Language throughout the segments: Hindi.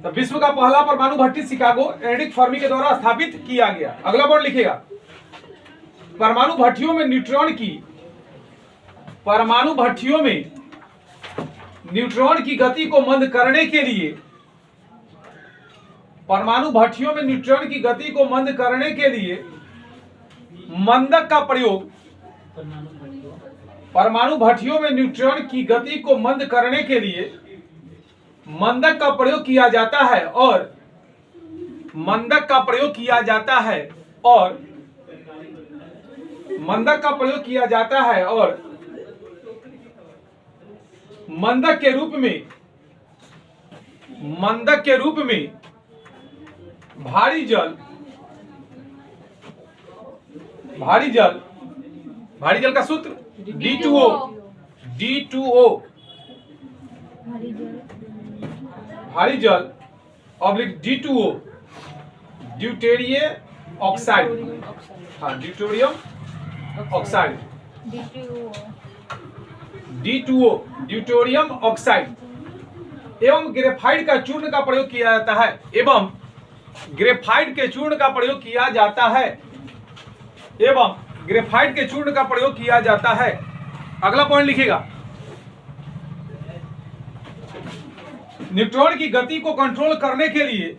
तो विश्व का पहला परमाणु भट्टी शिकागो एरिक फर्मी के द्वारा स्थापित किया गया। अगला वर्ड लिखेगा, परमाणु भट्टियों में न्यूट्रॉन की गति को मंद करने के लिए मंदक का प्रयोग किया जाता है और मंदक का प्रयोग किया जाता है और मंदक के रूप में भारी जल का सूत्र D2O भारी जल ऑब्लिक D2O ड्यूटेरियम ऑक्साइड। हाँ, deuterium oxide D2O deuterium oxide एवं ग्रेफाइट का चूर्ण का प्रयोग किया जाता है अगला पॉइंट लिखेगा, न्यूट्रॉन की गति को कंट्रोल करने के लिए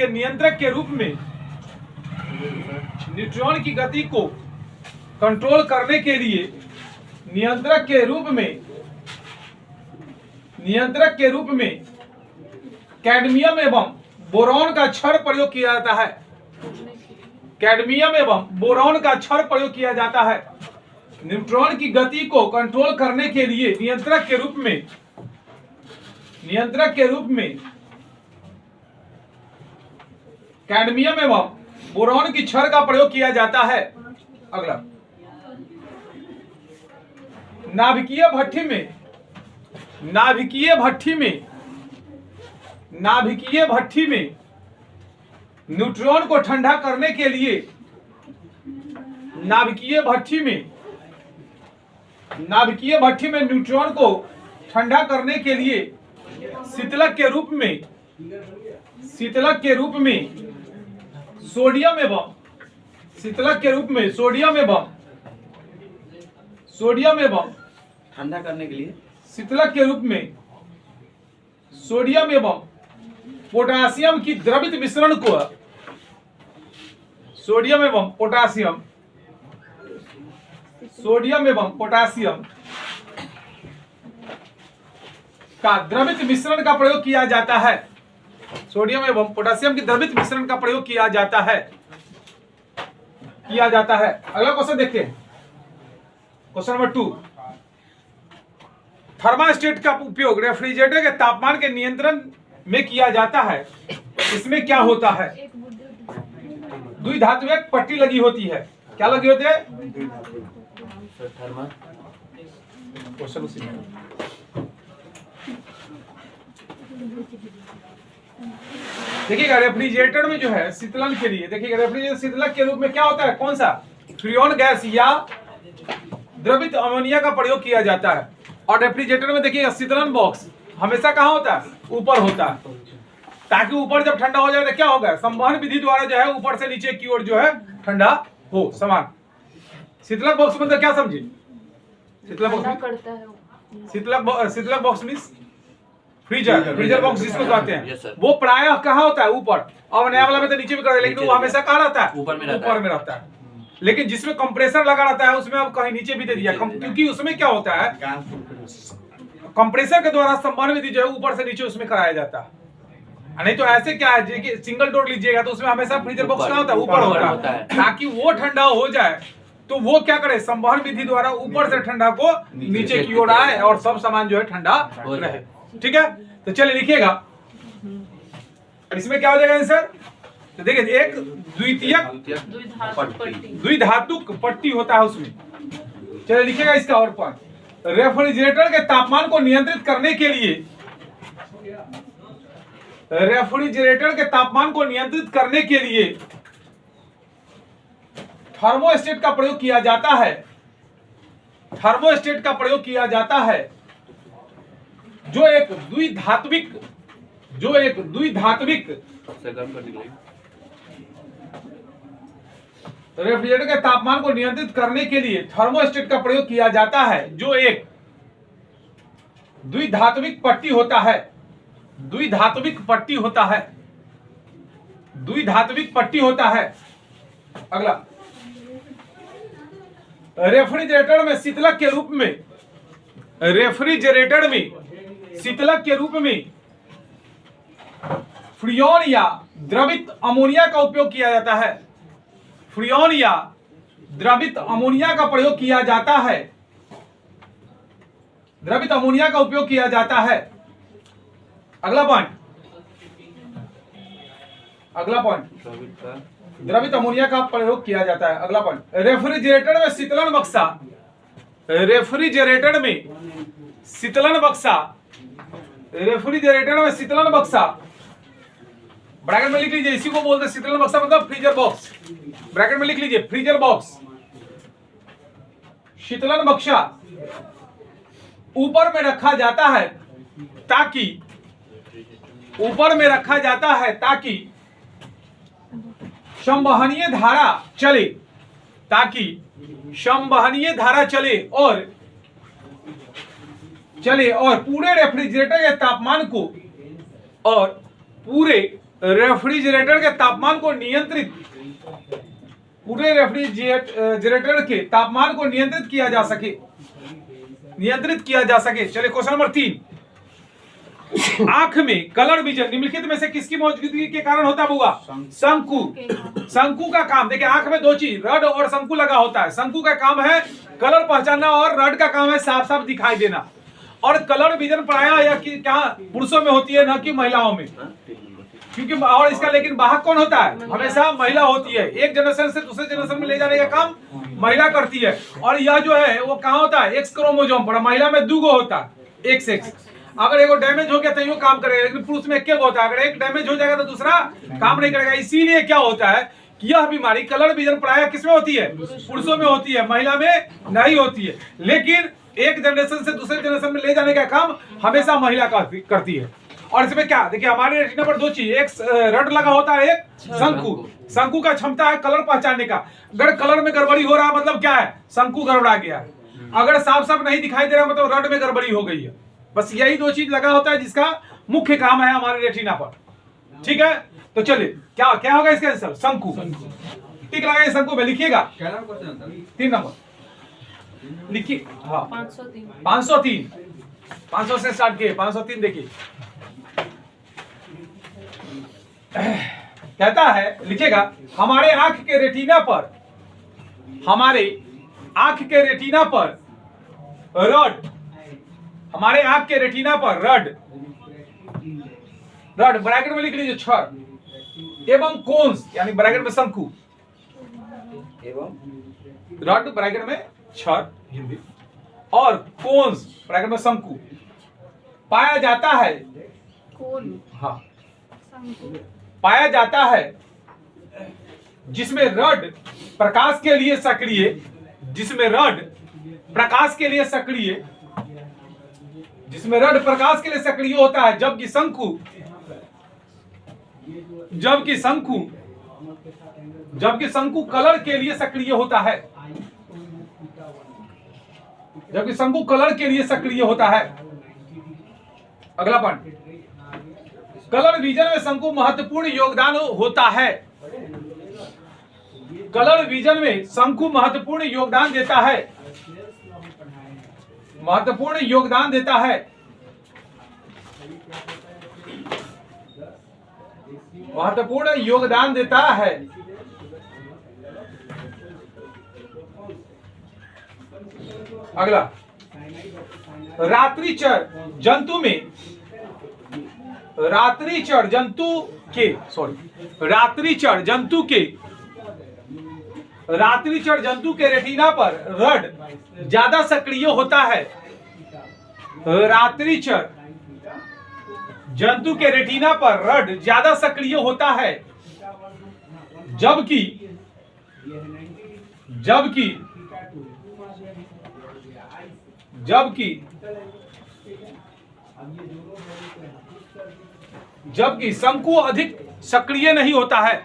नियंत्रक के रूप में कैडमियम एवं बोरॉन का क्षार प्रयोग किया जाता है। न्यूट्रॉन की गति को कंट्रोल करने के लिए नियंत्रक के रूप में कैडमियम एवं बोरॉन की क्षार का प्रयोग किया जाता है। अगला, नाभिकीय भट्टी में न्यूट्रॉन को ठंडा करने के लिए शीतलक के रूप में सोडियम एवं ठंडा करने के लिए शीतलक के रूप में सोडियम एवं पोटासियम की द्रवित मिश्रण को सोडियम एवं पोटासियम का द्रवित मिश्रण का प्रयोग किया जाता है। सोडियम एवं पोटासियम की द्रवित मिश्रण का प्रयोग किया जाता है। अगला क्वेश्चन देखते हैं, क्वेश्चन नंबर 2। थर्मास्टेट का उपयोग रेफ्रिजरेटर के तापमान के नियंत्रण में किया जाता है। इसमें क्या होता है? द्विधात्वक पट्टी लगी होती है। क्या लगी होती है? क्वेश्चन उसी में देखिएगा, रेफ्रिजरेटर में जो है शीतलन के लिए, देखिएगा रेफ्रिजरेटर शीतलक के रूप में क्या होता है? कौन सा? फ्रीऑन गैस या द्रवित अमोनिया का प्रयोग किया जाता है। और रेफ्रिजरेटर में देखिएगा शीतलन बॉक्स हमेशा कहाँ होता है? ऊपर होता है, ताकि ऊपर जब ठंडा हो जाए तो क्या होगा? संवहन विधि द्वारा जो है ऊपर से नीचे की ओर जो है ठंडा हो समान। शीतलक बॉक्स मतलब क्या समझे? शीतलक बॉक्स मींस फ्रीजर बॉक्स जिसको कहते हैं, वो प्रायः कहाँ होता है? ऊपर। और नया वाला में तो नीचे भी कर, लेकिन वो हमेशा कहाँ रहता है? ऊपर में रहता है। लेकिन जिसमें कंप्रेसर लगा रहता है उसमें अब कहीं नीचे भी दे दिया, क्योंकि उसमें क्या होता है? कंप्रेसर के द्वारा संवहन विधि जो है ऊपर से नीचे उसमें कराया जाता है। नहीं तो ऐसे क्या है कि सिंगल डोर लीजिएगा तो उसमें हमेशा फ्रीजर बॉक्स कहाँ होता है? ऊपर होता है, ताकि वो ठंडा हो जाए तो वो क्या करे? संवहन विधि द्वारा ऊपर से ठंडा को नीचे की ओर आए और सब सामान जो है ठंडा रहे। ठीक है, तो चलिए लिखिएगा, इसमें क्या हो जाएगा आंसर? तो देखिए, एक द्विधातुक पट्टी होता है उसमें। चलिए लिखिएगा इसका और पॉइंट, रेफ्रिजरेटर के तापमान को नियंत्रित करने के लिए थर्मोस्टेट का प्रयोग किया जाता है, थर्मोस्टेट का प्रयोग किया जाता है जो एक द्विधात्विक से गर्म करने के लिए रेफ्रिजरेटर के तापमान को नियंत्रित करने के लिए थर्मोस्टेट का प्रयोग किया जाता है जो एक द्विधात्विक पट्टी होता है, द्विधात्विक पट्टी होता है, द्विधात्विक पट्टी होता है। अगला, रेफ्रिजरेटर में शीतलक के रूप में, रेफ्रिजरेटर में शीतलक के रूप में फ्रियोन या द्रवित अमोनिया का उपयोग किया जाता है, फ्रियोन या द्रवित अमोनिया का प्रयोग किया जाता है, द्रवित अमोनिया का उपयोग किया जाता है। अगला पॉइंट, अगला पॉइंट, द्रवित अमोनिया का प्रयोग किया जाता है। अगला पॉइंट, रेफ्रिजरेटर में शीतलन बक्सा, रेफ्रिजरेटर में शीतलन बक्सा, रेफ्रिजरेटर में शीतलन बक्सा, ब्रैकेट में लिख लीजिए, इसी को बोलते हैं शीतलन बक्सा, मतलब फ्रीजर बॉक्स। ब्रैकेट में लिख लीजिए फ्रीजर बॉक्स, शीतलन बक्सा ऊपर में रखा जाता है ताकि, ऊपर में रखा जाता है ताकि संवहनीय धारा चले, ताकि संवहनीय धारा चले और पूरे रेफ्रिजरेटर के तापमान को, और पूरे रेफ्रिजरेटर के तापमान को नियंत्रित, पूरे रेफ्रिजरेटर के तापमान को नियंत्रित किया जा सके, नियंत्रित किया जा सके। चलिए क्वेश्चन नंबर 3, आंख में कलर विजन निम्नलिखित में से किसकी मौजूदगी के कारण होता होगा? शंकु। शंकु का काम, देखिए आंख में दो चीज, रड और शंकु लगा होता है। शंकु का काम है कलर पहचानना और रड का काम है साफ साफ दिखाई देना। और कलर विजन प्रायः या क्या पुरुषों में होती है, न कि महिलाओं में, क्योंकि और इसका लेकिन वाहक कौन होता है? हमेशा महिला होती है। एक जनरेशन से दूसरे जनरेशन में ले जाने का काम महिला करती है। और यह जो है वो कहाँ होता है? एक्स क्रोमोसोम पर। महिला में 2 होता है, एक से एक्स। अगर एगो डैमेज हो गया तो यो काम करेगा, लेकिन पुरुष में 1 होता है। अगर एक डैमेज हो जाएगा तो दूसरा काम नहीं करेगा। इसीलिए क्या होता है कि यह बीमारी कलर विजन प्रायः किसमें होती है? पुरुषों में होती है, महिला में नहीं होती है। लेकिन एक जनरेशन से दूसरे जनरेशन में ले जाने का काम हमेशा महिला करती है। और इसमें क्या, देखिए हमारे रेटिना पर 2 चीज, एक रड लगा होता है, एक शंकु। शंकु का क्षमता है कलर पहचानने का। अगर कलर में गड़बड़ी हो रहा है मतलब क्या है? शंकु गड़बड़ा गया है। अगर साफ साफ नहीं दिखाई दे रहा मतलब रड में गड़बड़ी हो गई है। बस यही 2 चीज लगा होता है जिसका मुख्य काम है हमारे रेटिना पर। ठीक है, तो चलिए क्या क्या होगा इसका आंसर? शंकु। टिक लगाइए शंकु में, लिखिएगा 3 नंबर लिखिए। हाँ 503 500 से स्टार्ट किए, 503 देखिए कहता है, लिखिएगा हमारे आंख के रेटिना पर, हमारे आंख के रेटिना पर रड, हमारे आंख के रेटिना पर रड, रड ब्रैकेट में लिख लीजिए छड़ एवं कोन्स, यानी ब्रैकेट में शंकु एवं रड ब्रैकेट में छड़ हिंदी और कोन्स ब्रैकेट में शंकु पाया जाता है। हाँ पाया जाता है जिसमें रड प्रकाश के लिए सक्रिय, जिसमें रड प्रकाश के लिए सक्रिय, जिसमें रड प्रकाश के लिए सक्रिय होता है, जबकि शंकु, जबकि शंकु, जबकि शंकु कलर के लिए सक्रिय होता है, जबकि शंकु कलर के लिए सक्रिय होता है। अगला पॉइंट, कलर विजन में शंकु महत्वपूर्ण योगदान होता है। कलर विजन में शंकु महत्वपूर्ण योगदान देता है, महत्वपूर्ण योगदान देता है। महत्वपूर्ण योगदान देता है। अगला, रात्रिचर जंतु में, रात्रिचर जंतु के, सॉरी रात्रिचर जंतु के, रात्रिचर जंतु के रेटिना पर रड ज्यादा सक्रिय होता है। रात्रिचर जंतु के रेटिना पर रड ज्यादा सक्रिय होता है, जबकि जबकि शंकु अधिक सक्रिय नहीं होता है,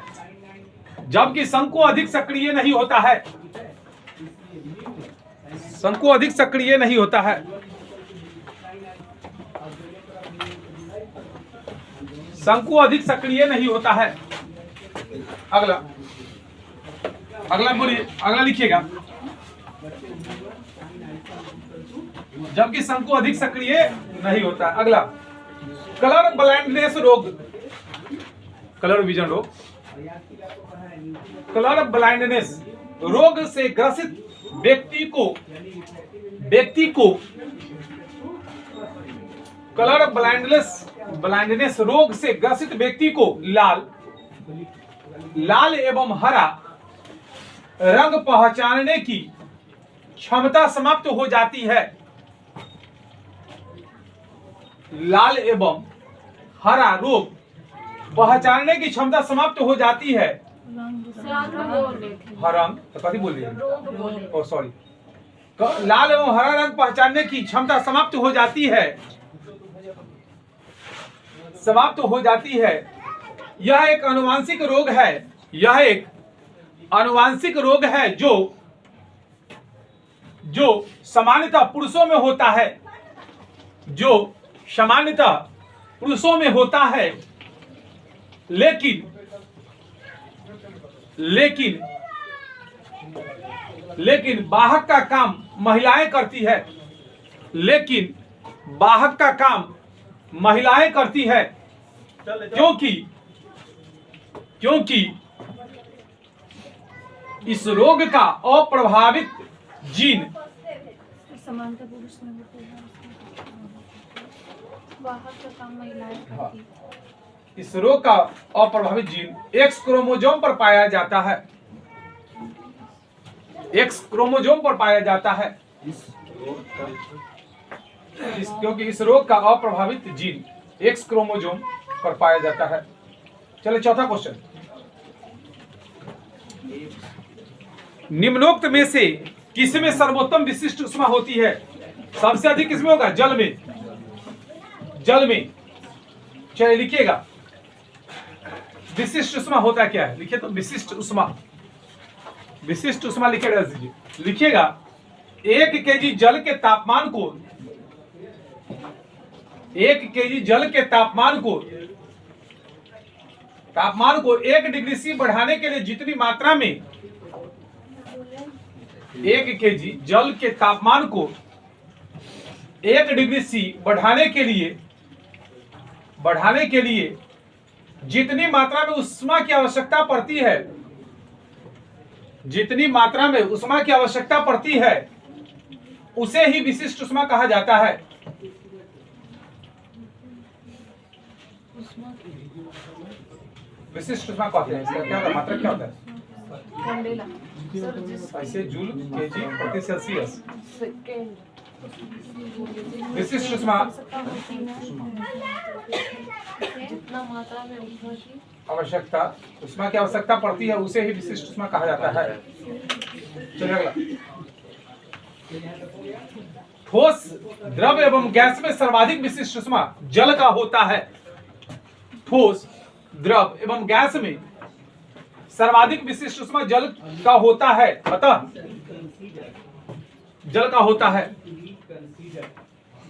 जबकि शंकु अधिक सक्रिय नहीं होता है, शंकु अधिक सक्रिय नहीं होता है, शंकु अधिक सक्रिय नहीं होता है। अगला बोलिए, अगला लिखिएगा। जबकि शंकु अधिक सक्रिय नहीं होता। अगला कलर ब्लाइंडनेस रोग, कलर विजन रोग, कलर ब्लाइंडनेस रोग से ग्रसित व्यक्ति को कलर ब्लाइंडनेस रोग से ग्रसित व्यक्ति को लाल एवं हरा रंग पहचानने की क्षमता समाप्त हो जाती है। लाल एवं हरा रोग पहचानने की क्षमता समाप्त हो जाती है। हरा तो कथी बोल रही है? ओ सॉरी, लाल एवं हरा रंग पहचानने की क्षमता समाप्त हो जाती है, समाप्त हो जाती है। यह एक आनुवांशिक रोग है, यह एक आनुवांशिक रोग है जो सामान्यतः पुरुषों में होता है, जो सामान्यतः पुरुषों में होता है, लेकिन बाहक का काम महिलाएं करती है, लेकिन बाहक का काम महिलाएं करती है, क्योंकि इस रोग का अप्रभावित जीन इस रोग का अप्रभावित जीन एक्स क्रोमोसोम पर पाया जाता है, एक्स क्रोमोसोम पर पाया जाता है। क्योंकि इस रोग का अप्रभावित जीन एक्स क्रोमोसोम पर पाया जाता है। चलिए चौथा क्वेश्चन, निम्नोक्त में से किसमें सर्वोत्तम विशिष्ट ऊष्मा होती है? सबसे अधिक किसमें होगा? जल में, जल में। चलिए लिखिएगा, विशिष्ट ऊष्मा होता क्या है? लिखिए तो, विशिष्ट ऊष्मा, विशिष्ट ऊष्मा लिखिएगा, लिखिएगा 1 केजी जल के तापमान को, 1 केजी जल के तापमान को 1 डिग्री सी बढ़ाने के लिए जितनी मात्रा में 1 केजी जल के तापमान को 1 डिग्री सी बढ़ाने के लिए जितनी मात्रा में ऊष्मा की आवश्यकता पड़ती है, जितनी मात्रा में ऊष्मा की आवश्यकता पड़ती है, उसे ही विशिष्ट ऊष्मा कहा जाता है। विशिष्ट ऊष्मा कहते हैं। इसका क्या होता है? मात्रा क्या होता है? ऐसे जूल केजी प्रति सेल्सियस। विशिष्ट ऊष्मा जितना मात्रा में ऊष्मा की आवश्यकता, ऊष्मा की आवश्यकता पड़ती है, उसे ही विशिष्ट ऊष्मा कहा जाता है। चलिए अगला, ठोस, द्रव एवं गैस में सर्वाधिक विशिष्ट ऊष्मा जल का होता है। ठोस, द्रव एवं गैस में सर्वाधिक विशिष्ट ऊष्मा जल का होता है, अतः जल का होता है।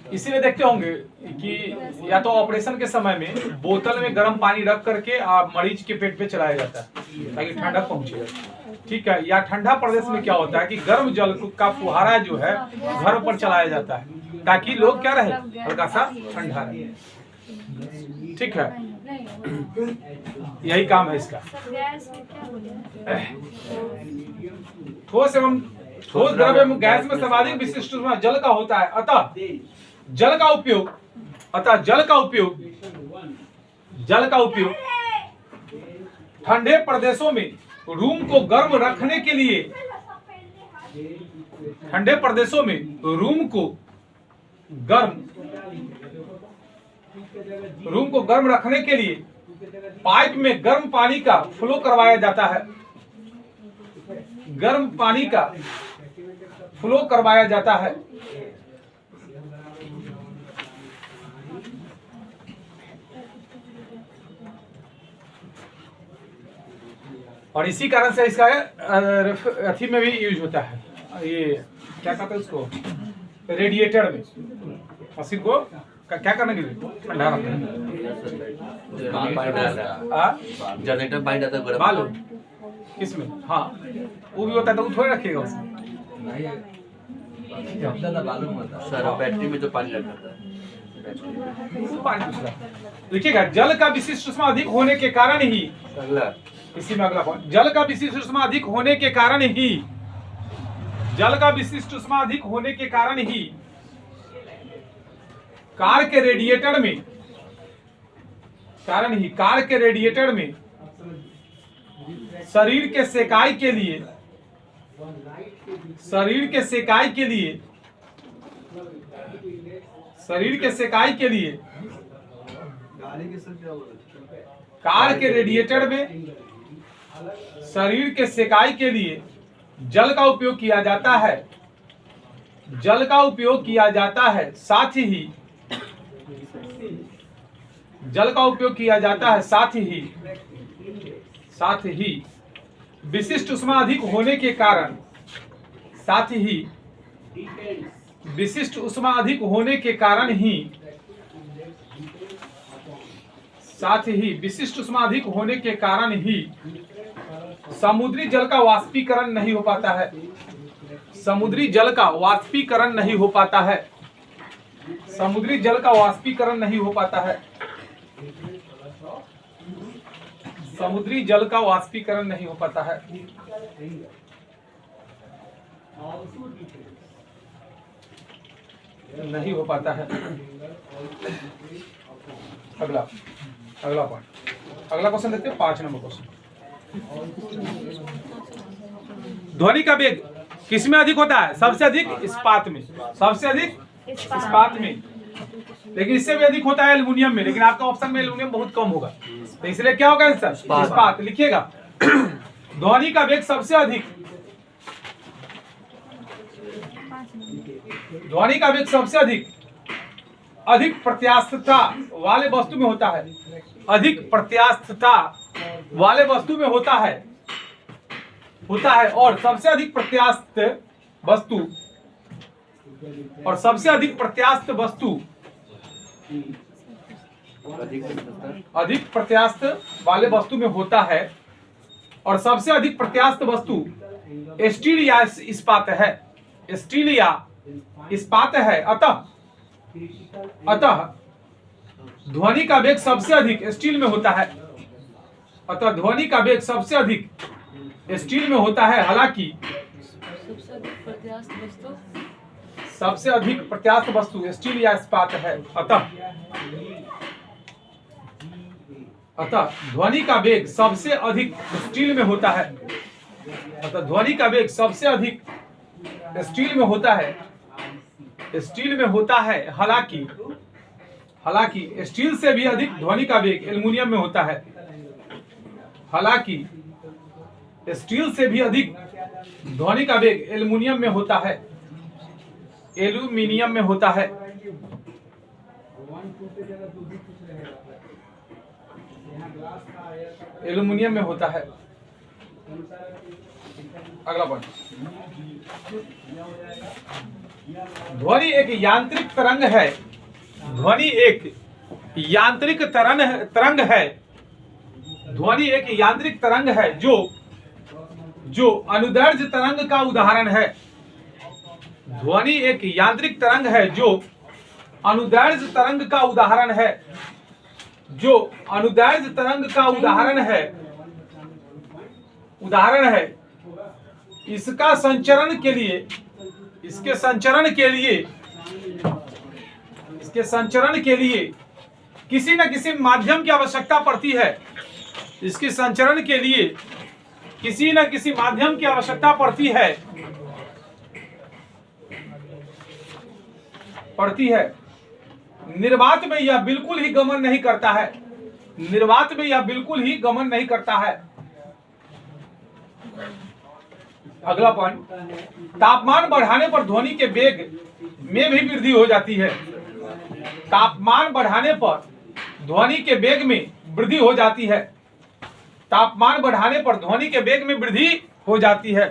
इसीलिए देखते होंगे कि या तो ऑपरेशन के समय में बोतल में गर्म पानी रख करके मरीज के पेट पे चलाया जाता है ताकि ठंडक पहुंचे, ठीक है। या ठंडा प्रदेश में क्या होता है कि गर्म जल का फुहारा जो है घर पर चलाया जाता है ताकि लोग क्या रहे, हल्का सा ठंडा रहे, ठीक है। यही काम है इसका। ठोस एवं ठोस, द्रव एवं गैस में सर्वाधिक विशिष्ट ऊष्मा जल का होता है, अतः जल का उपयोग ठंडे प्रदेशों में रूम को गर्म रखने के लिए, ठंडे प्रदेशों में रूम को गर्म रखने के लिए पाइप में गर्म पानी का फ्लो करवाया जाता है। गर्म पानी का फ्लो करवाया जाता है। और इसी कारण से इसका अथी में भी यूज होता है, ये क्या कहते हैं उसको, रेडिएटर में मशीन को क्या करने के लिए ठंडा रखते हैं। जनरेटर पानी डालता है गर्म। मालूम किसमें, हाँ वो भी होता है, तो वो थोड़े रखिएगा उसमें। सर बैटरी में जो पानी रहता है वो पानी दूसरा। देखिएगा, जल का विशिष्ट ऊष्मा अधिक होने के कारण ही, अगला इसी में अगला पॉइंट, जल का विशिष्ट ऊष्मा अधिक होने के कारण ही, जल का विशिष्ट ऊष्मा अधिक होने के कारण ही कार के रेडिएटर में, कारण ही कार के रेडिएटर में शरीर के सेकाई के लिए, शरीर के सेकाई के लिए, शरीर के सेकाई के लिए कार के रेडिएटर में शरीर के सेकाई के लिए जल का उपयोग किया जाता है, जल का उपयोग किया जाता है। साथ ही जल का उपयोग किया जाता है, साथ ही विशिष्ट ऊष्मा अधिक होने के कारण, साथ ही विशिष्ट ऊष्मा अधिक होने के कारण ही, साथ ही विशिष्ट ऊष्मा अधिक होने के कारण ही समुद्री जल का वाष्पीकरण नहीं हो पाता है, समुद्री जल का वाष्पीकरण नहीं हो पाता है, समुद्री जल का वाष्पीकरण नहीं हो पाता है, समुद्री जल का वाष्पीकरण नहीं हो पाता है। नहीं हो पाता है। अगला पॉइंट, अगला क्वेश्चन देखते हैं, 5 नंबर क्वेश्चन। ध्वनि का वेग किसमें अधिक होता है? सबसे अधिक इस्पात में, सबसे अधिक इस्पात में, लेकिन इससे भी अधिक होता है एल्युमिनियम में, लेकिन आपका ऑप्शन में एल्युमिनियम बहुत कम होगा, तो इसलिए क्या होगा आंसर? इस्पात। लिखिएगा, ध्वनि का वेग सबसे अधिक, ध्वनि का वेग सबसे अधिक प्रत्यास्थता वाले वस्तु में होता है, अधिक प्रत्यास्थता वाले वस्तु में होता है और सबसे अधिक प्रत्यास्थ वस्तु, और सबसे अधिक प्रत्यास्थ वस्तु, अधिक प्रत्यास्थ वाले वस्तु में होता है, और सबसे अधिक प्रत्यास्थ वस्तु स्टील या इस्पात है, स्टील या इस्पात है। अतः ध्वनि का वेग सबसे अधिक स्टील में होता है, अतः ध्वनि का वेग सबसे अधिक स्टील में होता है। हालांकि सबसे अधिक प्रत्यास्थ वस्तु स्टील या इस्पात है। अतः ध्वनि का वेग सबसे अधिक स्टील में होता है, अतः ध्वनि का वेग सबसे अधिक स्टील में होता है, स्टील में होता है। हालांकि स्टील से भी अधिक ध्वनि का वेग एल्युमिनियम में होता है, हालांकि स्टील से भी अधिक ध्वनि का वेग एल्युमिनियम में होता है, एल्युमिनियम में होता है। एल्युमिनियम में होता है। अगला पॉइंट, ध्वनि एक यांत्रिक तरंग है, ध्वनि एक यांत्रिक तरंग है, ध्वनि एक यांत्रिक तरंग है जो अनुदैर्ध्य तरंग का उदाहरण है। ध्वनि एक यांत्रिक तरंग है जो अनुदैर्ध्य तरंग का उदाहरण है, जो अनुदैर्ध्य तरंग का उदाहरण है। इसका संचरण के लिए, इसके संचरण के लिए किसी न किसी माध्यम की आवश्यकता पड़ती है, इसके संचरण के लिए किसी न किसी माध्यम की आवश्यकता पड़ती है। निर्वात में यह बिल्कुल ही गमन नहीं करता है, निर्वात में यह बिल्कुल ही गमन नहीं करता है। अगला पॉइंट, तापमान बढ़ाने पर ध्वनि के वेग में भी वृद्धि हो जाती है। तापमान बढ़ाने पर ध्वनि के वेग में वृद्धि हो जाती है। तापमान बढ़ाने पर ध्वनि के वेग में वृद्धि हो जाती है।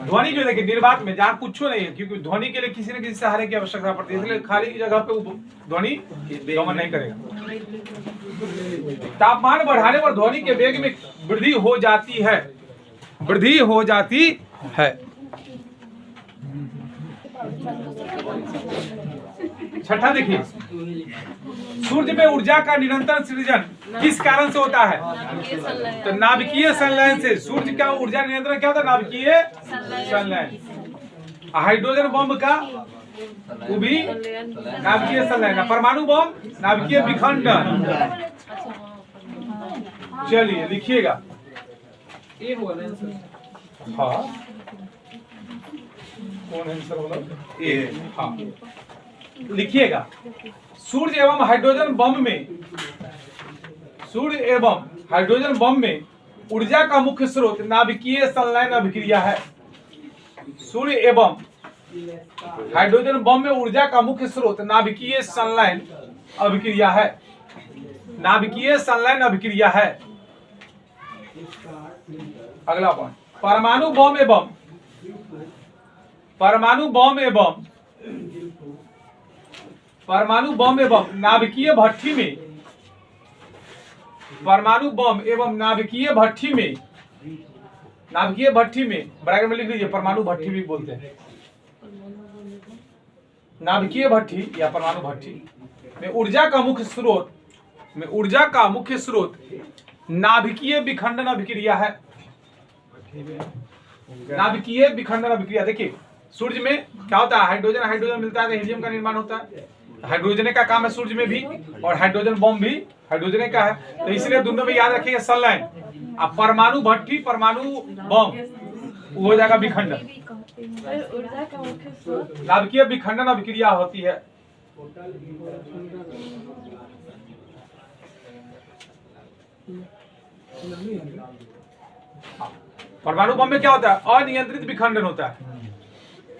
ध्वनि जो देखिए निर्वात में जहाँ कुछ नहीं है, क्योंकि ध्वनि के लिए किसी न किसी सहारे की आवश्यकता पड़ती है, इसलिए खाली की जगह पे ध्वनि गमन नहीं करेगा। तापमान बढ़ाने पर ध्वनि के वेग में वृद्धि हो जाती है। वृद्धि हो जाती है। छठा देखिए, सूर्य में ऊर्जा का निरंतर सृजन किस कारण से होता है? तो नाभिकीय संलयन से। सूर्य का ऊर्जा नियंत्रण क्या होता है? नाभिकीय संलयन। हाइड्रोजन बम का वो भी नाभिकीय संलयन। परमाणु बम नाभिकीय विखंडन। चलिए लिखिएगा। हाँ कौन आंसर होगा? ए। हाँ लिखिएगा, सूर्य एवं हाइड्रोजन बम में, सूर्य एवं हाइड्रोजन बम में ऊर्जा का मुख्य स्रोत नाभिकीय संलयन अभिक्रिया है। सूर्य एवं हाइड्रोजन बम में ऊर्जा का मुख्य स्रोत नाभिकीय संलयन अभिक्रिया है। नाभिकीय संलयन अभिक्रिया है। अगला पॉइंट, परमाणु बम एवं नाभिकीय भट्ठी में, परमाणु बम एवं नाभिकीय भट्ठी में, नाभिकीय भट्ठी में ब्रैकेट में लिख लीजिए, परमाणु भट्ठी भी बोलते हैं। नाभिकीय भट्ठी या परमाणु भट्ठी में ऊर्जा का मुख्य स्रोत नाभिकीय विखंडन अभिक्रिया है। नाभिकीय विखंडन अभिक्रिया। देखिए सूर्य में क्या होता है? हाइड्रोजन मिलता है तो हीलियम का निर्माण होता है। हाइड्रोजन का काम है सूर्य में भी, और हाइड्रोजन बम भी हाइड्रोजन का है, तो इसलिए दोनों में याद रखिएगा संलयन। अब परमाणु भट्ठी परमाणु बम वो हो जाएगा विखंडन। नाभिकीय विखंडन अभिक्रिया होती है। परमाणु बम में क्या होता है? अनियंत्रित विखंडन होता है,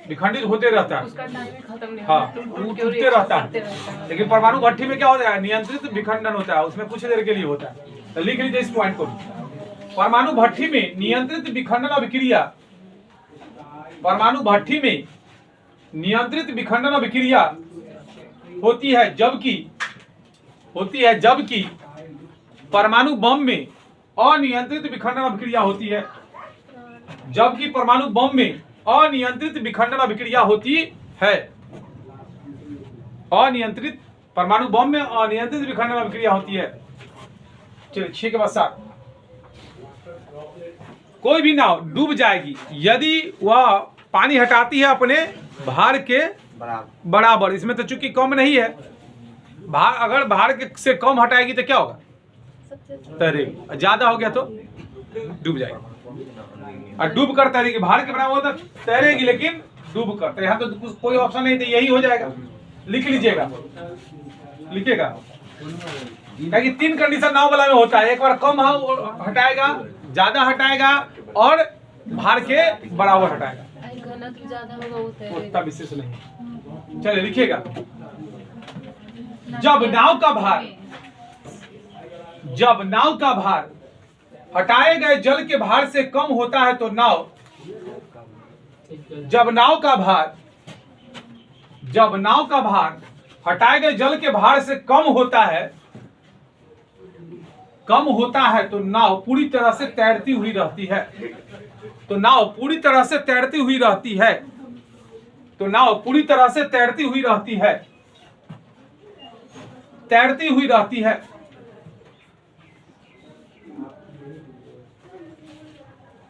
विखंडित होते रहता है। उसका टाइम खत्म नहीं हाँ होता, टूटते रहता है। लेकिन परमाणु भट्ठी में क्या होता है? नियंत्रित विखंडन होता है, उसमें कुछ देर के लिए होता है। तो लिख लीजिए इस पॉइंट को। परमाणु भट्ठी में नियंत्रित विखंडन अभिक्रिया, परमाणु भट्ठी में नियंत्रित विखंडन अभिक्रिया होती है, जबकि परमाणु बम में अनियंत्रित विखंडन अभिक्रिया होती है। जबकि परमाणु बम में अनियंत्रित विखंडन अभिक्रिया होती है। अनियंत्रित, परमाणु बम में अनियंत्रित विखंडन अभिक्रिया होती है। चलिए 6 के बाद 7, कोई भी नाव डूब जाएगी यदि वह पानी हटाती है अपने भार के बराबर। इसमें तो चूंकि कम नहीं है, भार अगर भार के से कम हटाएगी तो क्या होगा? तैरेगी। ज्यादा हो गया तो डूब जाएगी। और डूब कर तैरेगी, भार के बराबर होता तैरेगी लेकिन डूब कर। तो यहाँ तो कोई ऑप्शन नहीं, तो यही हो जाएगा। लिख लीजिएगा, लिखिएगा। क्योंकि 3 कंडीशन नाव वाला में होता है, एक बार कम हटाएगा, ज्यादा हटाएगा और भार के बराबर हटाएगा। घनत्व ज्यादा होगा वो तैरेगा। उतना विशेष नहीं। चलिए लिखिएगा, जब नाव का भार हटाए गए जल के भार से कम होता है तो नाव, जब नाव का भार हटाए गए जल के भार से कम होता है तो नाव पूरी तरह से तैरती हुई रहती है। तो नाव पूरी तरह से तैरती हुई रहती है। तो नाव पूरी तरह से तैरती हुई रहती है। तैरती हुई रहती है।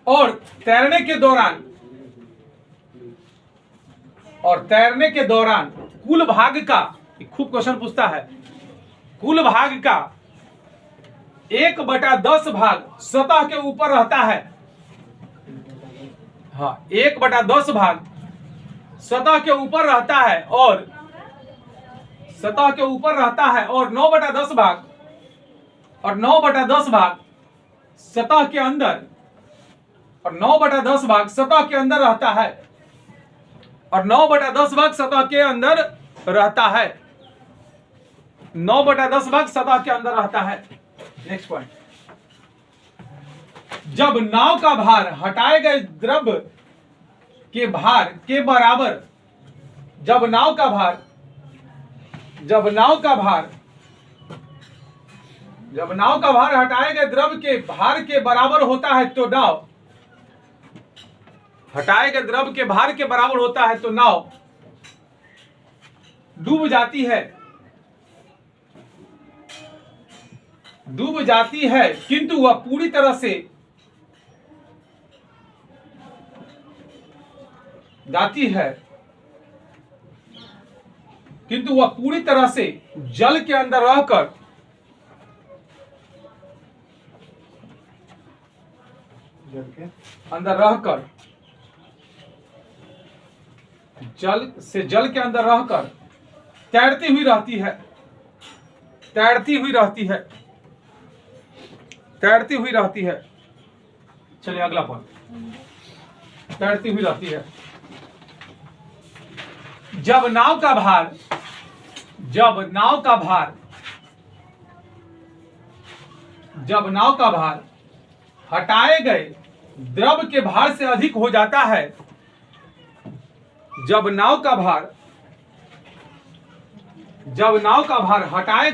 और तैरने के दौरान कुल भाग का, खूब क्वेश्चन पूछता है, कुल भाग का 1/10 भाग सतह के ऊपर रहता है। हाँ 1/10 भाग सतह के ऊपर रहता है और 9/10 भाग सतह के अंदर और 9/10 भाग सतह के अंदर रहता है, और 9/10 भाग सतह के अंदर रहता है, 9/10 भाग सतह के अंदर रहता है। नेक्स्ट पॉइंट, जब नाव का भार हटाए गए द्रव के भार के बराबर, जब नाव का भार हटाए गए द्रव के भार के बराबर होता है तो नाव, हटाए गए द्रव के भार के बराबर होता है तो नाव डूब जाती है, किंतु वह पूरी तरह से जाती है, किंतु वह पूरी तरह से जल के अंदर रहकर जल के अंदर रहकर तैरती हुई रहती है। चलिए अगला पॉइंट, तैरती हुई रहती है। जब नाव का भार हटाए गए द्रव के भार से अधिक हो जाता है, जब नाव का भार हटाए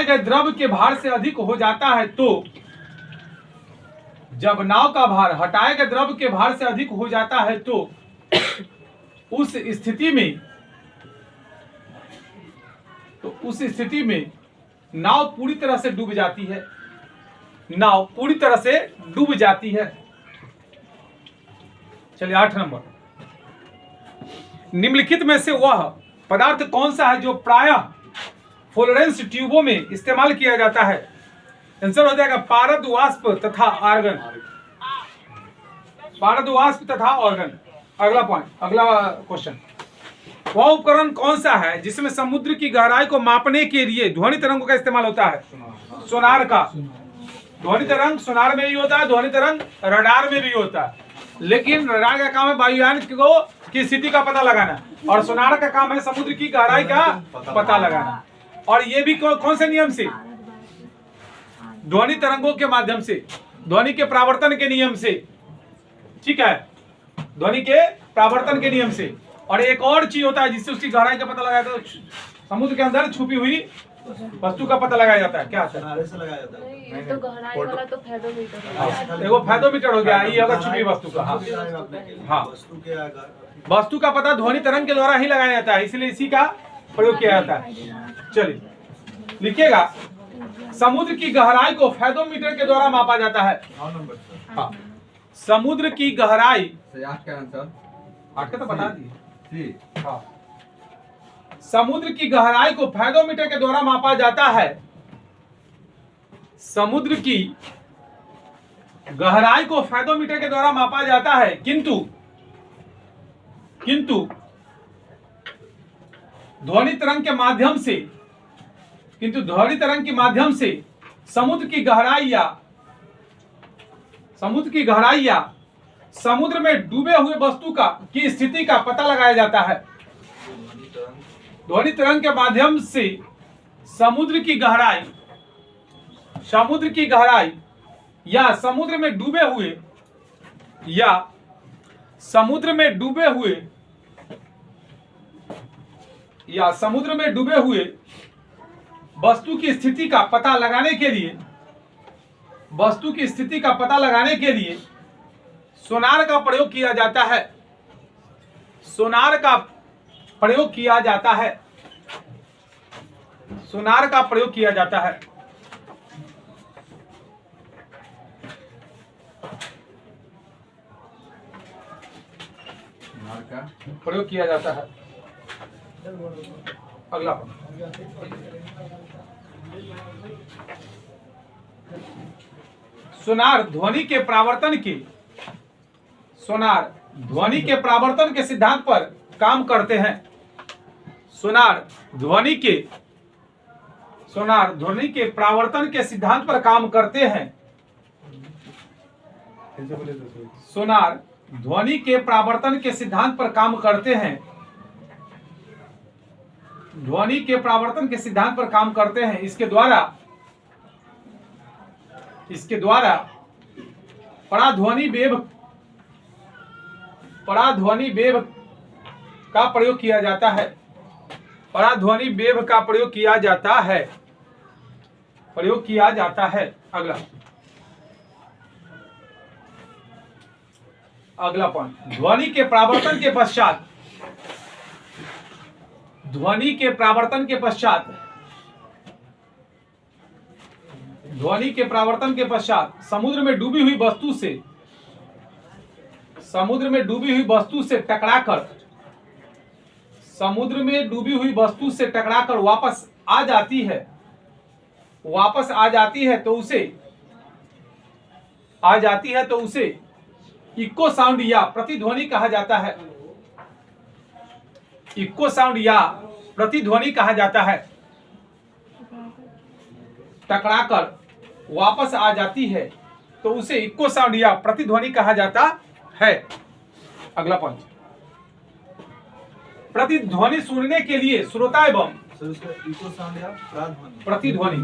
गए द्रव के भार से अधिक हो जाता है तो, जब नाव का भार हटाए गए द्रव के भार से अधिक हो जाता है तो उस स्थिति में नाव पूरी तरह से डूब जाती है। चलिए 8 नंबर, निम्नलिखित में से वह पदार्थ कौन सा है जो प्रायः फ्लोरेंस ट्यूबों में इस्तेमाल किया जाता है? आंसर हो जाएगा पारद वाष्प तथा आर्गन। अगला पॉइंट, अगला क्वेश्चन, वह उपकरण कौन सा है जिसमें समुद्र की गहराई को मापने के लिए ध्वनि तरंगों का इस्तेमाल होता है? सोनार का। ध्वनि तरंग सोनार में भी होता है, ध्वनि तरंग रडार में भी होता है, लेकिन रडार का काम है वायुयान की स्थिति का पता लगाना, और सोनार का काम है समुद्र की गहराई का पता लगाना। और ये भी कौन से नियम से? ध्वनि तरंगों के माध्यम से, ध्वनि के परावर्तन के नियम से। ठीक है, ध्वनि के परावर्तन के नियम से। और एक और चीज होता है जिससे उसकी गहराई का पता लगाया जाता है, समुद्र के अंदर छुपी हुई वस्तु का पता लगाया जाता है। क्या होता है? नहीं, तो गहराई वाला तो फेडोमीटर है। देखो फेडोमीटर हो गया, ये अगर छुपी वस्तु का। हाँ, वस्तु का पता ध्वनि तरंग के द्वारा ही लगाया जाता है, इसलिए इसी का प्रयोग किया जाता है। चलिए लिखिएगा, समुद्र की गहराई को फेडोमीटर के द्वारा मापा जाता है। हाँ, समुद्र की गहराई, 8 का आंसर, 8 का तो बता दिए। हाँ, समुद्र की गहराई को फेडोमीटर के द्वारा मापा जाता है। समुद्र की गहराई को फेडोमीटर के द्वारा मापा जाता है, किंतु ध्वनि तरंग के माध्यम से समुद्र की गहराई या समुद्र में डूबे हुए वस्तु की स्थिति का पता लगाया जाता है। ध्वनि तरंग के माध्यम से समुद्र की गहराई या समुद्र में डूबे हुए वस्तु की स्थिति का पता लगाने के लिए सोनार का प्रयोग किया जाता है। सोनार का प्रयोग किया जाता है। अगला सोनार ध्वनि के परावर्तन के सिद्धांत पर काम करते हैं। सोनार ध्वनि के सोनार ध्वनि के परावर्तन के सिद्धांत पर काम करते हैं। सोनार ध्वनि के परावर्तन के सिद्धांत पर काम करते हैं। ध्वनि के परावर्तन के सिद्धांत पर काम करते हैं। इसके द्वारा पराध्वनि वेव का प्रयोग किया जाता है। पराध्वनि वेव का प्रयोग किया जाता है। अगला पॉइंट, ध्वनि के परावर्तन के पश्चात समुद्र में डूबी हुई वस्तु से टकराकर वापस आ जाती है तो उसे इको साउंड या प्रतिध्वनि कहा जाता है। टकराकर वापस आ जाती है तो उसे इको साउंड या प्रतिध्वनि कहा जाता है। अगला पॉइंट, प्रतिध्वनि सुनने के लिए श्रोता एवं प्रतिध्वनि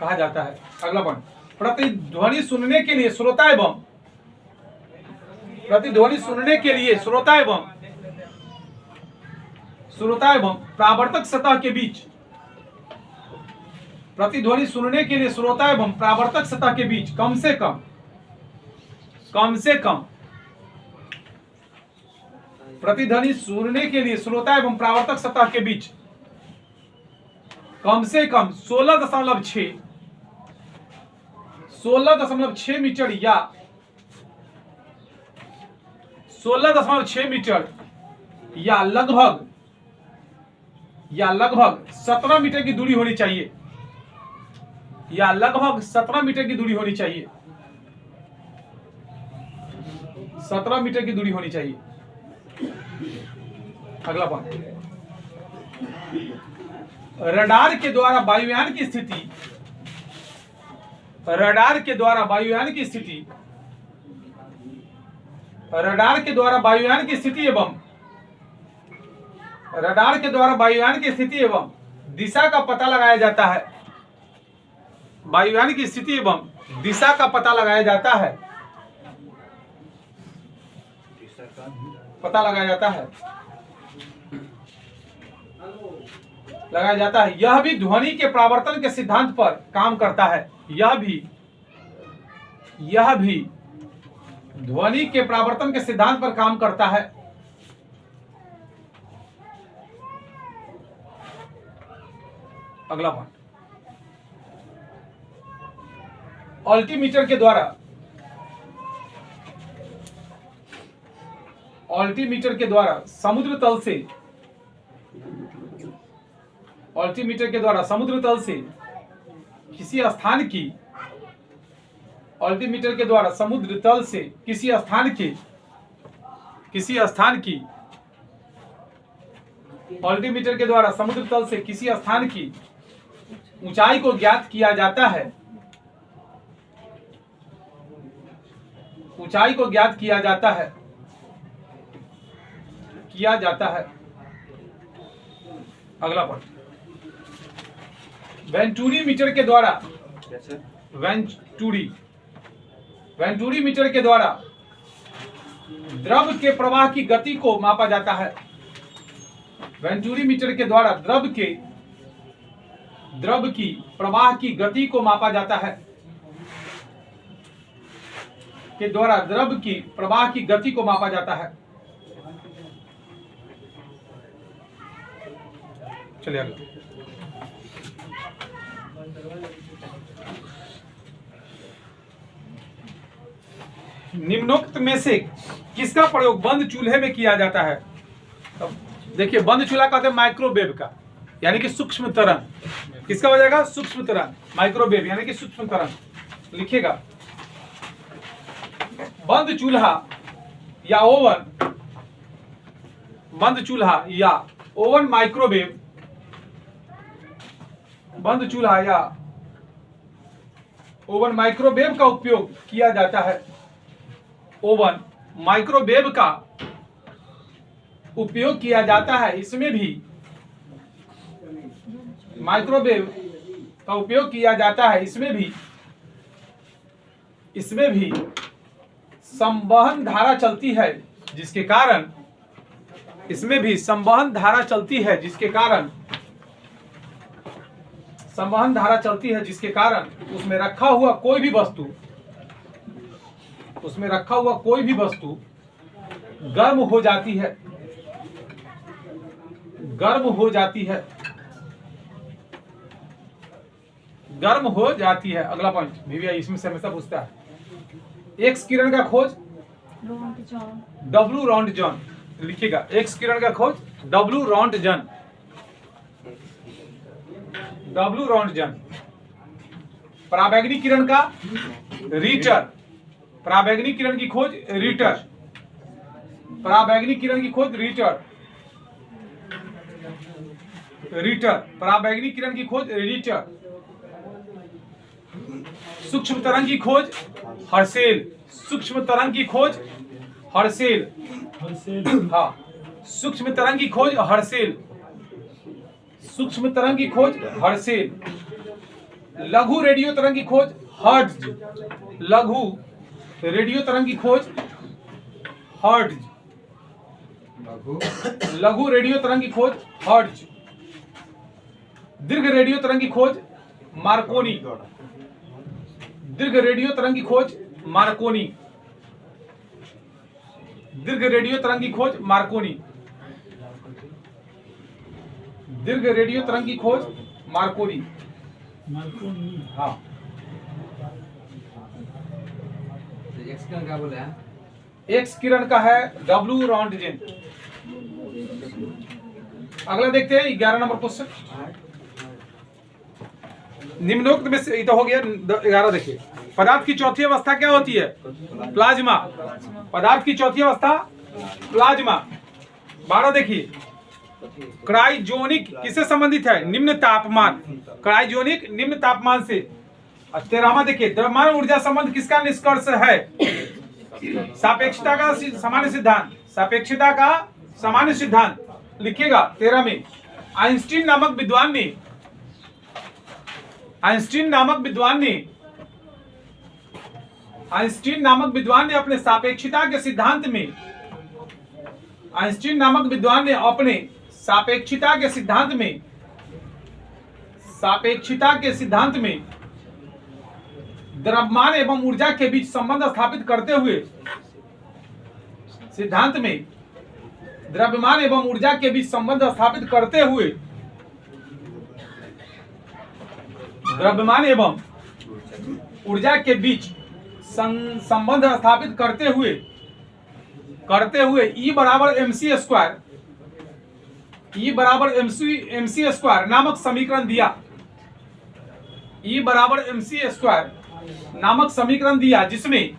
कहा जाता है। अगला पॉइंट, प्रतिध्वनि सुनने के लिए श्रोता एवं परावर्तक सतह के बीच प्रतिध्वनि सुनने के लिए श्रोता एवं परावर्तक सतह के बीच कम से कम प्रतिध्वनि सुनने के लिए श्रोता एवं परावर्तक सतह के बीच कम से कम 16.6 मीटर या 16.6 मीटर या लगभग 17 मीटर की दूरी होनी चाहिए। 17 मीटर की दूरी होनी चाहिए। अगला पॉइंट, रडार के द्वारा वायुयान की स्थिति एवं दिशा का पता लगाया जाता है। वायुयान की स्थिति एवं दिशा का पता लगाया जाता है। यह भी ध्वनि के परावर्तन के सिद्धांत पर काम करता है। यह भी ध्वनि के परावर्तन के सिद्धांत पर काम करता है। अगला पॉइंट, अल्टीमीटर के द्वारा समुद्र तल से किसी स्थान की ऊंचाई को ज्ञात किया जाता है। अगला पॉइंट, वेंटूरी मीटर के द्वारा द्रव के प्रवाह की गति को मापा जाता है। वेंटूरी मीटर के द्वारा द्रव की प्रवाह की गति को मापा जाता है। चलिए अगला, निम्नोक्त में से किसका प्रयोग बंद चूल्हे में किया जाता है? देखिए, बंद चूल्हा कहते हैं माइक्रोवेव का, यानी कि सूक्ष्म तरंग। किसका हो जाएगा? सूक्ष्म तरंग, माइक्रोवेव यानी कि सूक्ष्म तरंग। लिखिएगा, बंद चूल्हा या ओवन माइक्रोवेव बंद चूल्हा या ओवन माइक्रोवेव का उपयोग किया जाता है। ओवन माइक्रोवेव का उपयोग किया जाता है, इसमें भी माइक्रोवेव का उपयोग किया जाता है, इसमें भी संवहन धारा चलती है, जिसके कारण इसमें भी संवहन धारा चलती है, जिसके कारण संवहन धारा चलती है, जिसके कारण उसमें रखा हुआ कोई भी वस्तु गर्म हो जाती है, गर्म हो जाती है। अगला पॉइंट भैया इसमें से हमेशा पूछता है, एक्स किरण का खोज डब्ल्यू रॉन्टजन, लिखिएगा एक्स किरण का खोज डब्ल्यू रॉन्टजन। पराबैंगनी किरण का रीटर, पराबैंगनी किरण की खोज रीटर, पराबैंगनी किरण की खोज रीटर, पराबैंगनी किरण की खोज रीटर। सूक्ष्म तरंग की खोज हर्शेल, सूक्ष्म तरंग की खोज हर्शेल, हाँ सूक्ष्म तरंग की खोज हर्शेल, सूक्ष्म तरंग की खोज हर्शेल। लघु रेडियो तरंग की खोज हर्ट्ज, लघु रेडियो तरंग की खोज हर्ट्ज, लघु रेडियो तरंग की खोज हर्ट्ज। दीर्घ रेडियो तरंग की खोज मार्कोनी, दीर्घ रेडियो तरंग की खोज मार्कोनी, दीर्घ रेडियो तरंग की खोज मार्कोनी, दीर्घ रेडियो तरंग की खोज मार्कोनी, हाँ। एक्स किरण क्या बोले हैं? एक्स किरण का है डब्ल्यू रॉन्टजन। अगला देखते हैं 11 नंबर क्वेश्चन। निम्नोक्त में से, तो हो गया 11। देखिए, पदार्थ की चौथी अवस्था क्या होती है? प्लाज्मा। पदार्थ की चौथी अवस्था प्लाज्मा। 12 देखिए, क्रायोजेनिक किससे संबंधित है? निम्न तापमान, क्रायोजेनिक निम्न तापमान से। 13वां देखिए, द्रव्यमान ऊर्जा संबंध किसका निष्कर्ष है? सापेक्षता का सामान्य सिद्धांत, सापेक्षता का सामान्य सिद्धांत लिखिएगा। 13 में आइंस्टीन नामक विद्वान ने, आइंस्टीन नामक विद्वान ने अपने सापेक्षता के सिद्धांत में, आइंस्टीन नामक विद्वान ने अपने सापेक्षता के सिद्धांत में, सापेक्षता के सिद्धांत में द्रव्यमान एवं ऊर्जा के बीच संबंध स्थापित करते हुए, सिद्धांत में द्रव्यमान एवं ऊर्जा के बीच संबंध स्थापित करते हुए, द्रव्यमान एवं ऊर्जा के बीच संबंध स्थापित करते हुए E बराबर mc स्क्वायर, E बराबर mc स्क्वायर नामक समीकरण दिया। E बराबर mc स्क्वायर नामक समीकरण दिया, जिसमें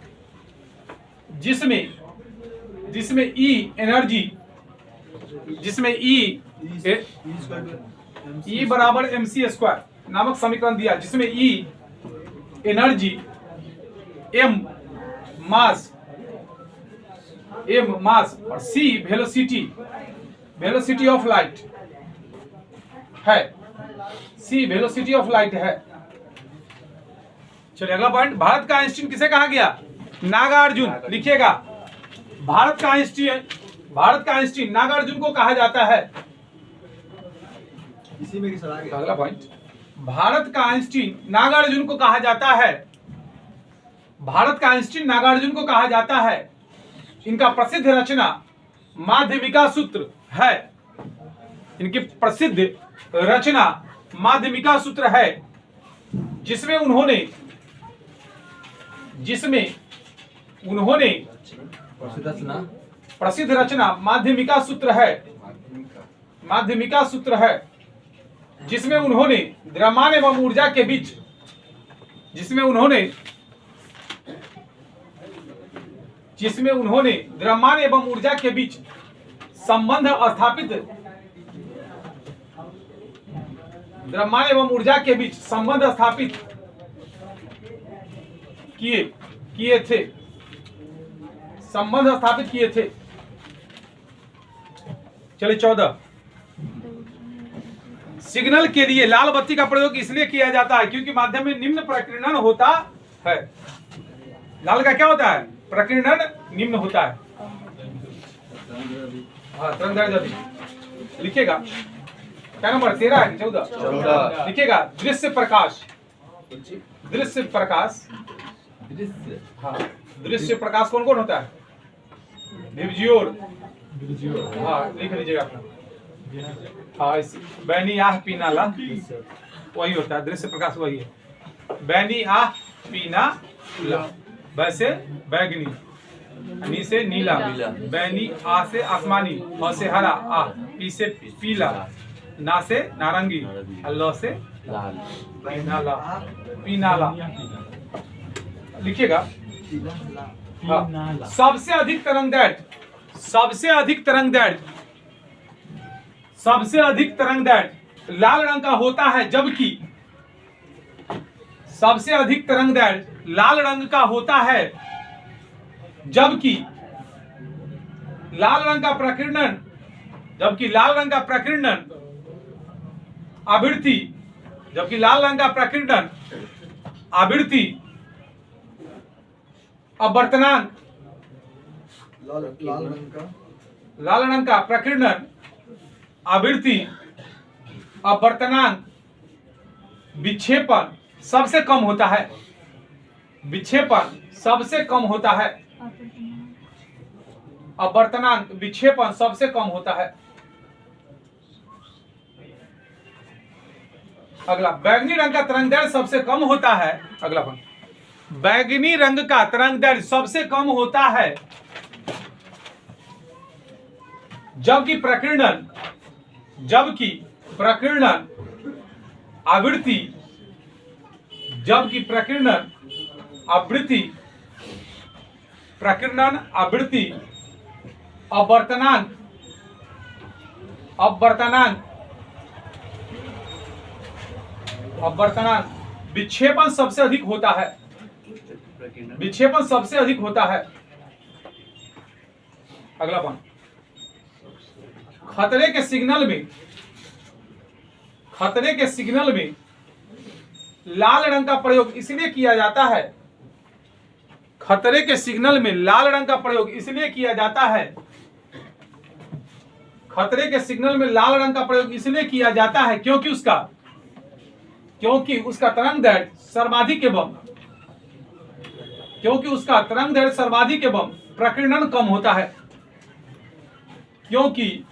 E एनर्जी, जिसमें E बराबर mc स्क्वायर नामक समीकरण दिया, जिसमें E एनर्जी, M मास और C वेलोसिटी ऑफ लाइट है, C वेलोसिटी ऑफ लाइट है। चलिए अगला पॉइंट, भारत का आइंस्टीन किसे कहा गया? नागार्जुन। लिखिएगा, भारत का आइंस्टीन नागार्जुन को कहा जाता है। इसी में सलाह है। अगला पॉइंट, भारत का आइंस्टीन नागार्जुन को कहा जाता है, भारत का आइंस्टीन नागार्जुन को कहा जाता है। इनका प्रसिद्ध रचना माध्यमिका सूत्र है, इनकी प्रसिद्ध रचना माध्यमिका सूत्र है, जिसमें उन्होंने प्रसिद्ध रचना माध्यमिका सूत्र है, माध्यमिका सूत्र है, जिसमें उन्होंने द्रव्यमान एवं ऊर्जा के बीच, जिसमें उन्होंने द्रव्यमान एवं ऊर्जा के बीच द्रव्यमान एवं ऊर्जा के बीच संबंध स्थापित किए थे, संबंध स्थापित किए थे। चलिए 14, सिग्नल के लिए लाल बत्ती का प्रयोग इसलिए किया जाता है क्योंकि माध्यम में निम्न प्रकीर्णन होता है। लाल का क्या होता है? प्रकीर्णन निम्न होता है। हाँ, तरंगदैर्ध्य लिखिएगा। क्या नंबर 13 है कि 14? लिखिएगा दृश्य प्रकाश, दृश्य प्रकाश, हाँ दृश्य प्रकाश कौन कौन होता है? डिविजियोर, हाँ लिख लीजिएगा अपना। हाँ बैनी आह पीना ला वही होता है, दृश्य प्रकाश वही है। बैनी आह पीना ला, वैसे बैगनी, नी से नीला, बैनी आ से आसमानी, ह से हरा, आ पी से पीला, ना से नारंगी, अल्लाह से पीनाला, पीनाला लिखिएगा। हाँ। सबसे अधिक तरंगदैर्ध्य, सबसे अधिक तरंगदैर्ध्य, सबसे अधिक तरंगदैर्ध्य लाल रंग का होता है, जबकि सबसे अधिक तरंगदैर्ध्य लाल रंग का होता है, जबकि लाल रंग का प्रकीर्णन, जबकि लाल रंग का प्रकीर्णन आवृत्ति, जबकि लाल रंग का प्रकीर्णन आवृत्ति अपवर्तनांक, लाल रंग का प्रकीर्णन आवृत्ति अपवर्तनांक विक्षेपण सबसे कम होता है, विक्षेपण सबसे कम होता है, अपवर्तनांक विक्षेपण सबसे कम होता है। अगला, बैगनी रंग का तरंगदैर्ध्य सबसे कम होता है। अगला पॉइंट, बैगनी रंग का तरंगदैर्ध्य सबसे कम होता है, जबकि प्रकीर्णन, जबकि प्रकीर्णन आवृत्ति, जबकि प्रकीर्णन आवृत्ति, प्रकीर्णन आवृत्ति अपवर्तनांक, अपवर्तनांक, अपवर्तनांक विक्षेपण सबसे अधिक होता है, विक्षेपण सबसे अधिक होता है। अगला पॉइंट, खतरे के सिग्नल में, खतरे के सिग्नल में लाल रंग का प्रयोग इसलिए किया जाता है, खतरे के सिग्नल में लाल रंग का प्रयोग इसलिए किया जाता है, खतरे के सिग्नल में लाल रंग का प्रयोग इसलिए किया जाता है क्योंकि उसका तरंगदैर्ध्य सर्वाधिक एवं, क्योंकि उसका तरंगदैर्ध्य सर्वाधिक एवं प्रकीर्णन कम होता है, क्योंकि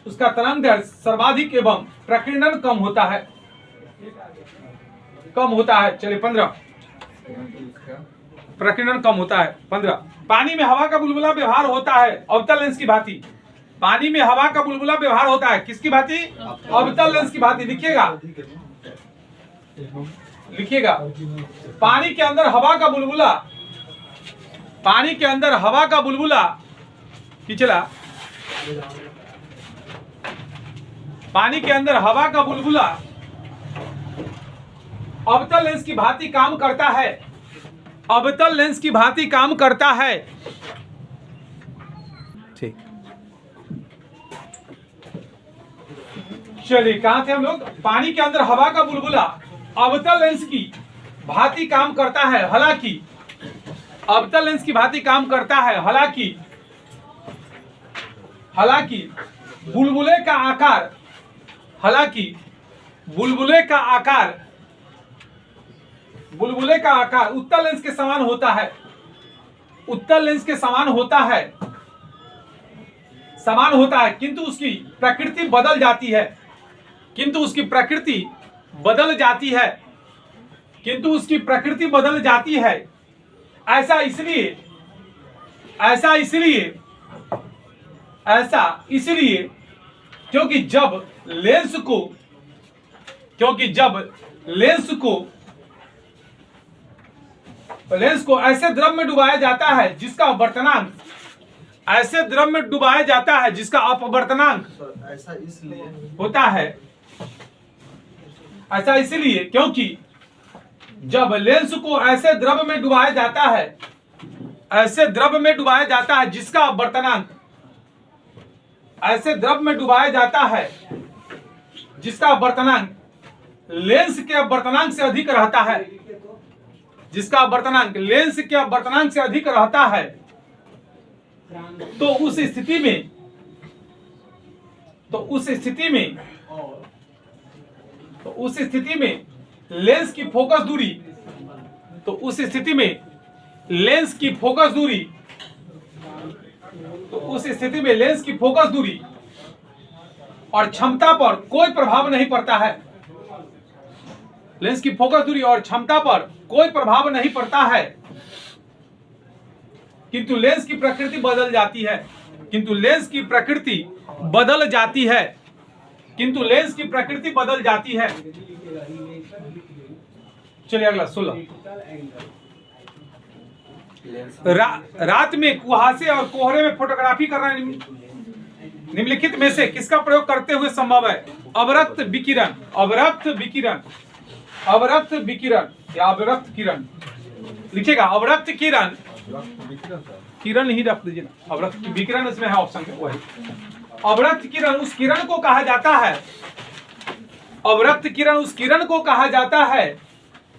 उसका तरंगदैर्ध्य सर्वाधिक एवं प्रकीर्णन कम होता है, कम होता है। चलिए 15, प्रकीर्णन कम होता है। 15, पानी में हवा का बुलबुला व्यवहार होता है अवतल लेंस की भांति, पानी में हवा का बुलबुला व्यवहार होता है किसकी भांति? अवतल लेंस की भांति। लिखिएगा, लिखिएगा, पानी के अंदर हवा का बुलबुला, पानी के अंदर हवा का बुलबुला खिंचला, पानी के अंदर हवा का बुलबुला अवतल लेंस की भांति काम करता है, अवतल लेंस की भांति काम करता है। ठीक, चलिए कहां थे हम लोग? पानी के अंदर हवा का बुलबुला अवतल लेंस की भांति काम करता है, हालांकि अवतल लेंस की भांति काम करता है, हालांकि हालांकि बुलबुले का आकार, हालांकि बुलबुले का आकार, बुलबुले का आकार उत्तल लेंस के समान होता है, उत्तल लेंस के समान होता है, समान होता है, किंतु उसकी प्रकृति बदल जाती है, किंतु उसकी प्रकृति बदल जाती है, किंतु उसकी प्रकृति बदल जाती है। ऐसा इसलिए, ऐसा इसलिए, ऐसा इसलिए क्योंकि जब लेंस को, क्योंकि जब लेंस को ऐसे द्रव में डुबाया जाता है जिसका अपवर्तनांक, ऐसे द्रव में डुबाया जाता है जिसका अपवर्तनांक ऐसा इसलिए होता है, ऐसा इसीलिए क्योंकि जब लेंस को ऐसे द्रव में डुबाया जाता है, ऐसे द्रव में डुबाया जाता है जिसका अपवर्तनांक, ऐसे द्रव में डुबाया जाता है जिसका अपवर्तनांक लेंस के अपवर्तनांक से अधिक रहता है, जिसका अपवर्तनांक लेंस के अपवर्तनांक से अधिक रहता है, तो उस स्थिति में लेंस की फोकस दूरी और क्षमता पर कोई प्रभाव नहीं पड़ता है। लेंस की फोकस दूरी और क्षमता पर कोई प्रभाव नहीं पड़ता है, किंतु लेंस की प्रकृति बदल जाती है। चलिए अगला 16। रात में कुहासे और कोहरे में फोटोग्राफी करना निम्नलिखित में से किसका प्रयोग करते हुए संभव है? अवरक्त विकिरण या अवरक्त किरण लिखिएगा। अवरक्त किरण ही रख दीजिए ना, अवरक्त विकिरण इसमें है ऑप्शन में, वही अवरक्त किरण उस किरण को कहा जाता है, अवरक्त किरण उस किरण को कहा जाता है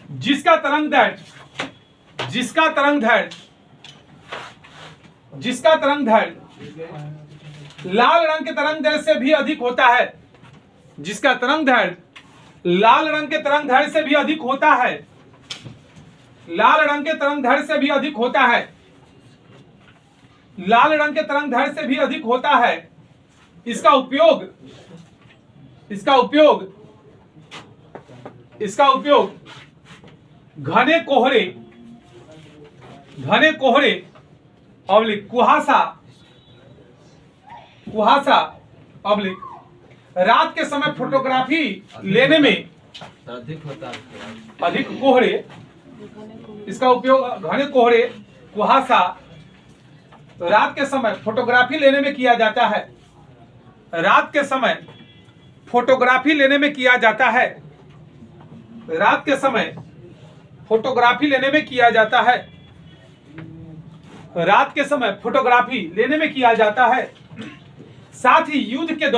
जिसका तरंग लाल रंग के तरंग दैर्घ्य से भी अधिक होता है, जिसका तरंग दैर्घ्य लाल रंग के तरंग दैर्घ्य से भी अधिक होता है, लाल रंग के तरंग दैर्घ्य से भी अधिक होता है, लाल रंग के तरंग दैर्घ्य से भी अधिक होता है। इसका उपयोग घने कोहरे अवलिक कुहासा रात के समय फोटोग्राफी लेने में अधिक होता है। अधिक कोहरे, इसका उपयोग घने कोहरे कुहासा रात के समय फोटोग्राफी लेने में किया जाता है। रात के समय फोटोग्राफी लेने में किया जाता है। रात के समय फोटोग्राफी लेने में किया जाता है। रात के समय फोटोग्राफी लेने में किया जाता है। साथ ही युद्ध के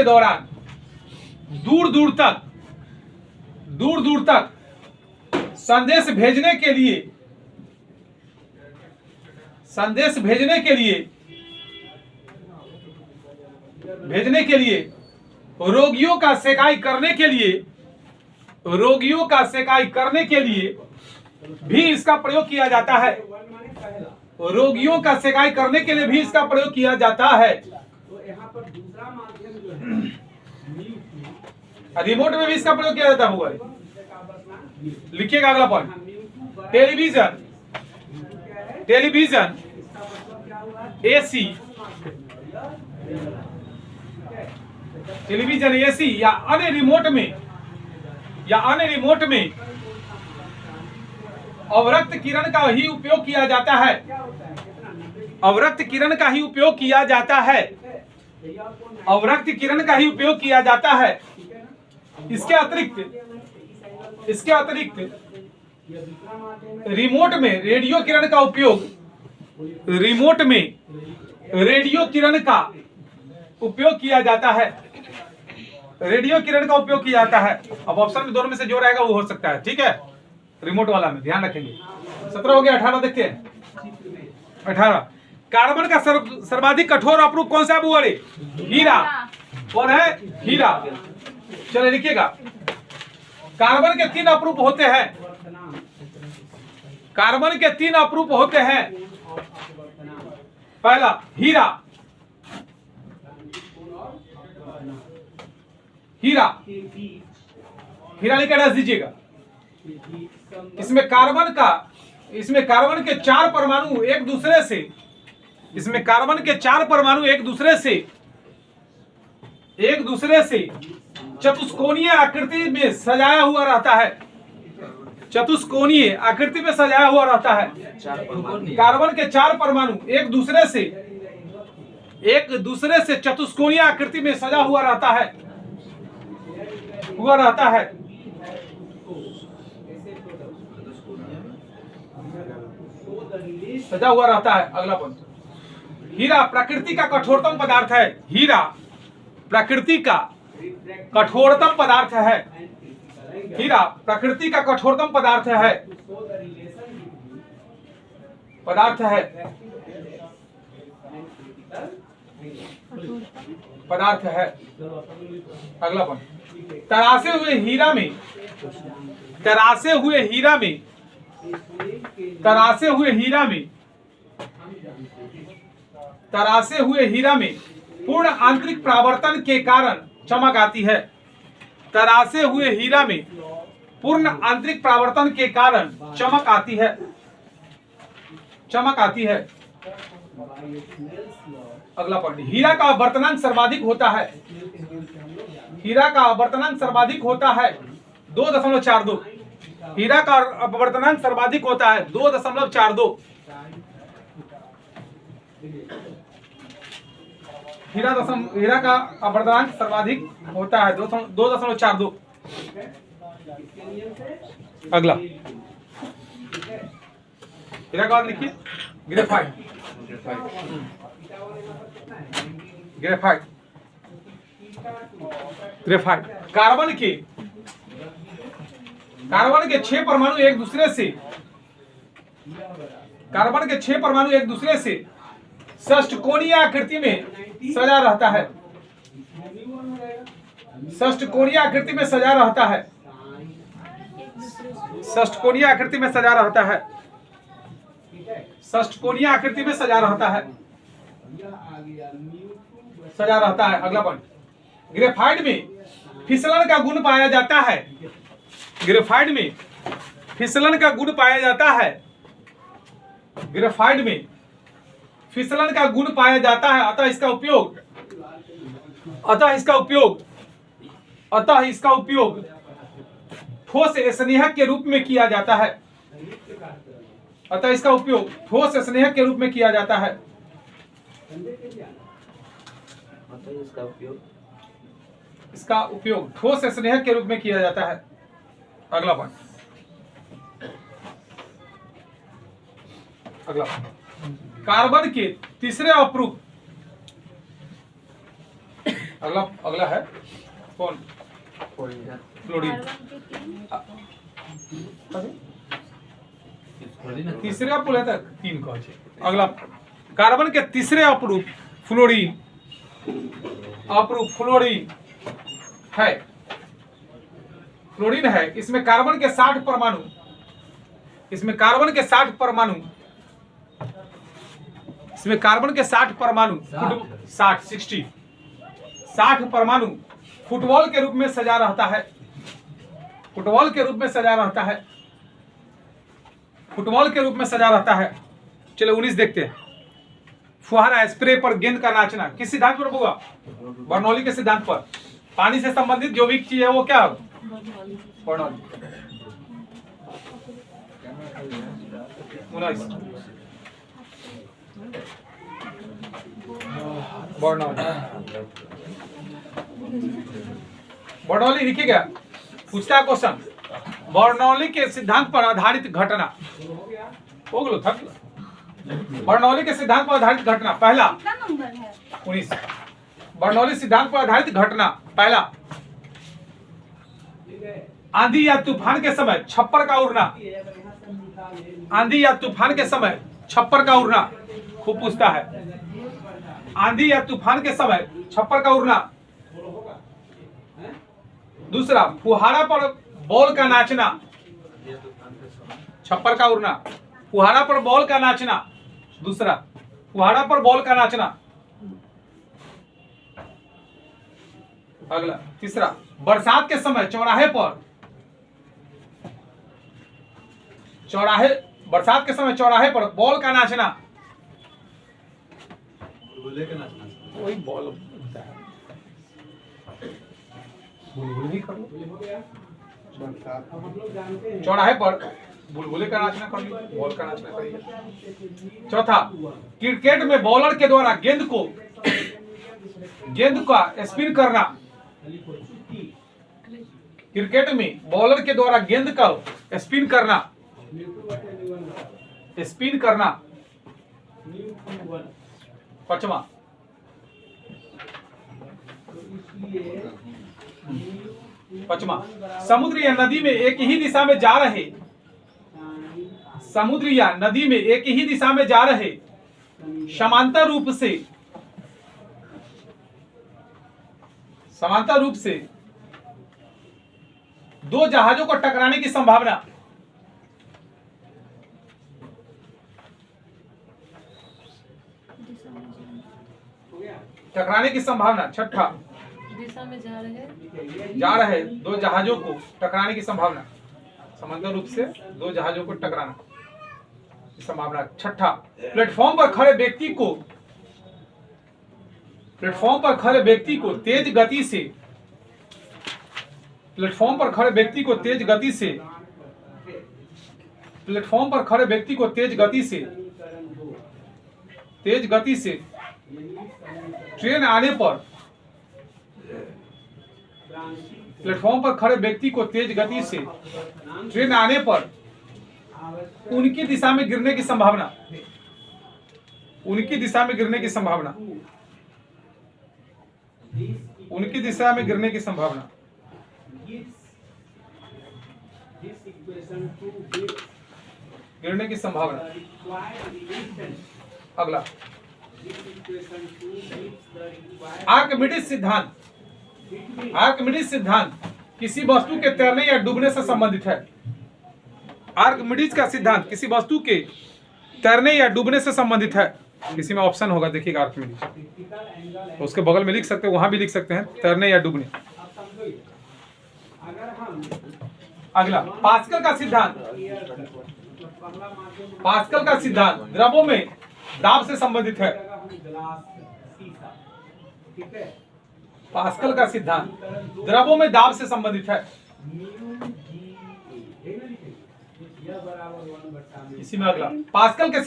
दौरान दूर दूर तक संदेश भेजने के लिए रोगियों का सेकाई करने के लिए भी इसका प्रयोग किया जाता है। रोगियों का सेकाई करने के लिए भी इसका प्रयोग किया जाता है। रिमोट में भी इसका प्रयोग किया जाता है। लिखिएगा अगला पॉइंट, टेलीविजन एसी या अन्य रिमोट में अवरक्त किरण का ही उपयोग किया जाता है। अवरक्त किरण का ही उपयोग किया जाता है। इसके अतिरिक्त रिमोट में रेडियो किरण का उपयोग किया जाता है। अब ऑप्शन में दोनों में से जो रहेगा वो हो सकता है, ठीक है। रिमोट वाला में ध्यान रखेंगे। 17 हो गया। 18 देखते हैं। 18 कार्बन का सर्वाधिक कठोर अपरूप कौन सा है बुआरी? हीरा। कौन है? हीरा। चलिए लिखिएगा। कार्बन के 3 अपरूप होते हैं। पहला हीरा लिखकर डाल दीजिएगा। इसमें कार्बन के 4 परमाणु एक दूसरे से चतुष्कोणीय आकृति में सजाया हुआ रहता है। कार्बन के 4 परमाणु एक दूसरे से एक दूसरे से चतुष्कोणीय आकृति में सजा हुआ रहता है, सजा हुआ रहता है। अगला पॉइंट, हीरा प्रकृति का कठोरतम पदार्थ है। हीरा प्रकृति का कठोरतम पदार्थ है। हीरा प्रकृति का कठोरतम पदार्थ है। अगला पॉइंट, तरासे हुए हीरा में पूर्ण आंतरिक परावर्तन के कारण चमक आती है। तरासे हुए हीरा में पूर्ण आंतरिक परावर्तन के कारण चमक आती है। अगला पॉइंट, हीरा का वर्तनांक सर्वाधिक होता है। हीरा का वर्तनांक सर्वाधिक होता है 2.42। हीरा का वर्तनांक सर्वाधिक होता है 2.42। हीरा का वर्तनांक सर्वाधिक होता है 2.42। अगला, हीरा का बाद लिखिए ग्रेफाइट। कार्बन के 6 परमाणु एक दूसरे से षष्ठकोणीय आकृति में सजा रहता है। षष्ठकोणीय आकृति में सजा रहता है। अगला पॉइंट, ग्रेफाइट में फिसलन का गुण पाया जाता है। ग्रेफाइट में फिसलन का गुण पाया जाता है। अतः इसका उपयोग ठोस स्नेहक के रूप में किया जाता है। अगला पॉइंट, कार्बन के तीसरे अपरूप, अगला है कौन? फ्लोरीन। तीसरे अपरूप है तक 3 कह छै। अगला, कार्बन के तीसरे अपरूप फ्लोरीन है। इसमें कार्बन के 60 परमाणु 60 परमाणु फुटबॉल के रूप में सजा रहता है। चलो 19 देखते हैं। फुहारा स्प्रे पर गेंद का नाचना किस सिद्धांत पर होगा? बर्नौली के सिद्धांत पर। पानी से संबंधित जो भी चीज है वो क्या होगा? बर्नौली। 19 बर्नौली लिखिएगा। पूछता क्वेश्चन, बर्नौली के सिद्धांत पर आधारित घटना। बर्नौली के सिद्धांत पर आधारित घटना पहला 19। बर्नौली सिद्धांत पर आधारित घटना पहला, आंधी या तूफान के समय छप्पर का उड़ना। आंधी या तूफान के समय छप्पर का उड़ना खूब पूछता है। आंधी या तूफान के समय छप्पर का उड़ना। दूसरा, फुहारा पर बॉल का नाचना। छप्पर का उड़ना, फुहारा पर बॉल का नाचना। दूसरा, फुहारा पर बॉल का नाचना। अगला, तीसरा, बरसात के समय बरसात के समय चौराहे पर बॉल का नाचना। वही बॉल होता है। चौराहे पर बुलबुले का नाचना करिए, बॉल का नाचना करिए। चौथा, क्रिकेट में बॉलर के द्वारा गेंद को गेंद का स्पिन करना। क्रिकेट में बॉलर के द्वारा गेंद का स्पिन करना। स्पिन करना। पांचवा, समुद्र या नदी में एक ही दिशा में जा रहे, समुद्र या नदी में एक ही दिशा में जा रहे समांतर रूप से दो जहाजों को टकराने की संभावना। टकराने की संभावना। छठा, दिशा में जा रहे दो जहाजों को टकराने की संभावना। समांतर रूप से दो जहाजों को टकराना की संभावना। छठा, प्लेटफॉर्म पर खड़े व्यक्ति को तेज गति से, प्लेटफॉर्म पर खड़े व्यक्ति को तेज गति से ट्रेन आने पर, प्लेटफॉर्म पर खड़े व्यक्ति को तेज गति से ट्रेन आने पर उनकी दिशा में गिरने की संभावना। उनकी दिशा में गिरने की संभावना। उनकी दिशा में गिरने की संभावना। गिरने की संभावना। अगला, आर्किमिडीज सिद्धांत। आर्किमिडीज सिद्धांत किसी वस्तु के तैरने या डूबने से संबंधित है। आर्किमिडीज का सिद्धांत किसी वस्तु के तैरने या डूबने से संबंधित है। किसी में ऑप्शन होगा, देखिएगा आर्किमिडीज, तो उसके बगल में लिख सकते हैं, वहां भी लिख सकते हैं तैरने या डूबने। अगला, पास्कल का सिद्धांत। पास्कल का सिद्धांत द्रवों में दाब से संबंधित है। पास्कल का सिद्धांत द्रवों में दाब से संबंधित है। इसी में अगला, पास्कल के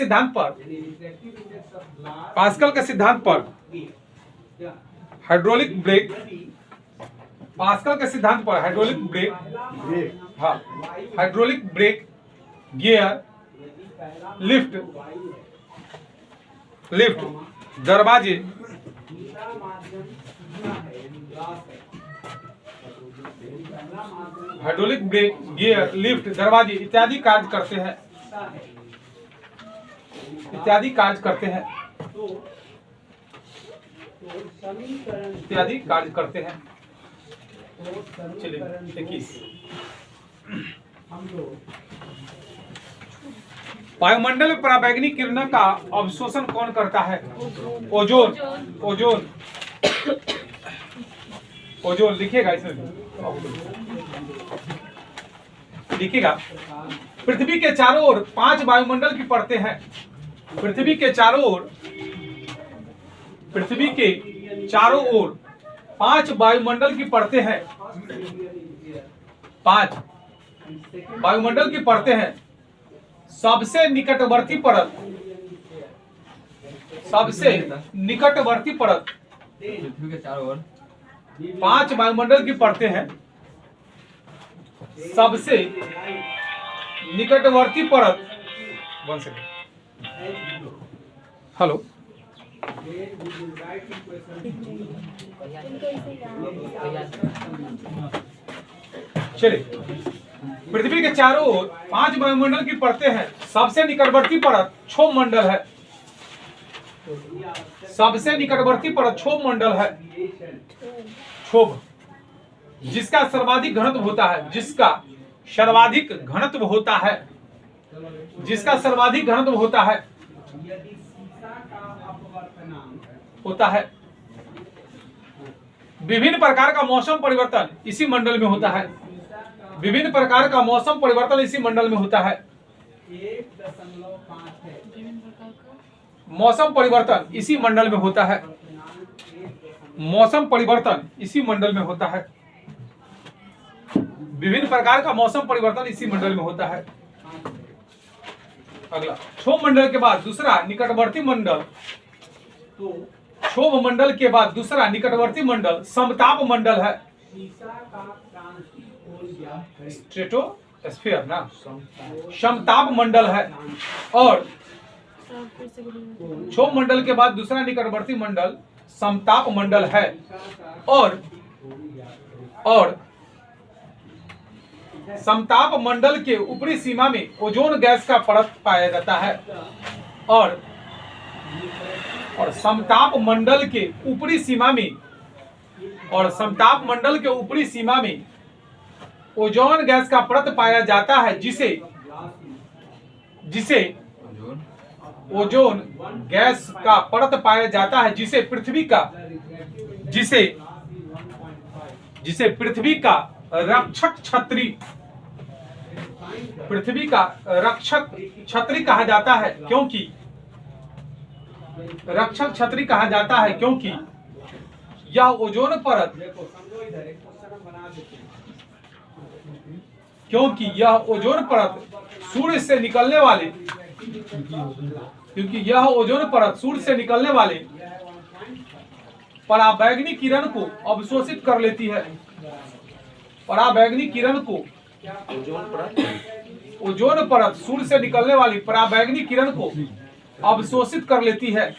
सिद्धांत पर हाइड्रोलिक ब्रेक। पास्कल के सिद्धांत पर हाइड्रोलिक ब्रेक, हाँ, हाइड्रोलिक ब्रेक, गियर, लिफ्ट, दरवाजे, हाइड्रोलिक ब्रेक, गियर, लिफ्ट, दरवाजे इत्यादि कार्य करते हैं। इत्यादि कार्य करते हैं। चलिए, 21, वायुमंडल में पराबैंगनी किरणों का अवशोषण कौन करता है? ओजोन। ओजोन लिखिएगा, इसमें लिखिएगा। पृथ्वी के चारों ओर 5 वायुमंडल की परतें हैं। पृथ्वी के चारों ओर 5 वायुमंडल की परतें हैं। 5 वायुमंडल की परतें हैं। सबसे निकटवर्ती परत, पृथ्वी के चारों ओर 5 वायुमंडल की परतें हैं। सबसे निकटवर्ती परत, 1 सेकंड, हेलो, चलिए, पृथ्वी के चारों ओर 5 वायुमंडल की परतें हैं। सबसे निकटवर्ती परत क्षोभ मंडल है। सबसे निकटवर्ती परत क्षोभ मंडल है। क्षोभ, जिसका सर्वाधिक घनत्व होता है। जिसका सर्वाधिक घनत्व होता है। विभिन्न प्रकार का मौसम परिवर्तन इसी मंडल में होता है। विभिन्न प्रकार का मौसम परिवर्तन इसी मंडल में होता है। मौसम परिवर्तन इसी मंडल में होता है। मौसम परिवर्तन इसी मंडल में होता है। विभिन्न प्रकार का मौसम परिवर्तन इसी मंडल में होता है। अगला, क्षोभ मंडल के बाद दूसरा निकटवर्ती मंडल। क्षोभ मंडल के बाद दूसरा निकटवर्ती मंडल समताप मंडल है। स्ट्रेटोस्फीयर ना, समताप मंडल है। और क्षोभ मंडल के बाद दूसरा निकटवर्ती मंडल समताप मंडल है। और समताप मंडल के ऊपरी सीमा में ओजोन गैस का परत पाया जाता है। और समताप मंडल के ऊपरी सीमा में ओजोन गैस का परत पाया जाता है, जिसे ओजोन गैस का परत पाया जाता है, जिसे पृथ्वी का रक्षक छतरी कहा जाता है, क्योंकि यह ओजोन परत सूर्य से निकलने वाले पराबैंगनी किरण को अवशोषित कर लेती है। ओजोन परत सूर्य से निकलने वाली पराबैंगनी किरण को अवशोषित कर लेती है।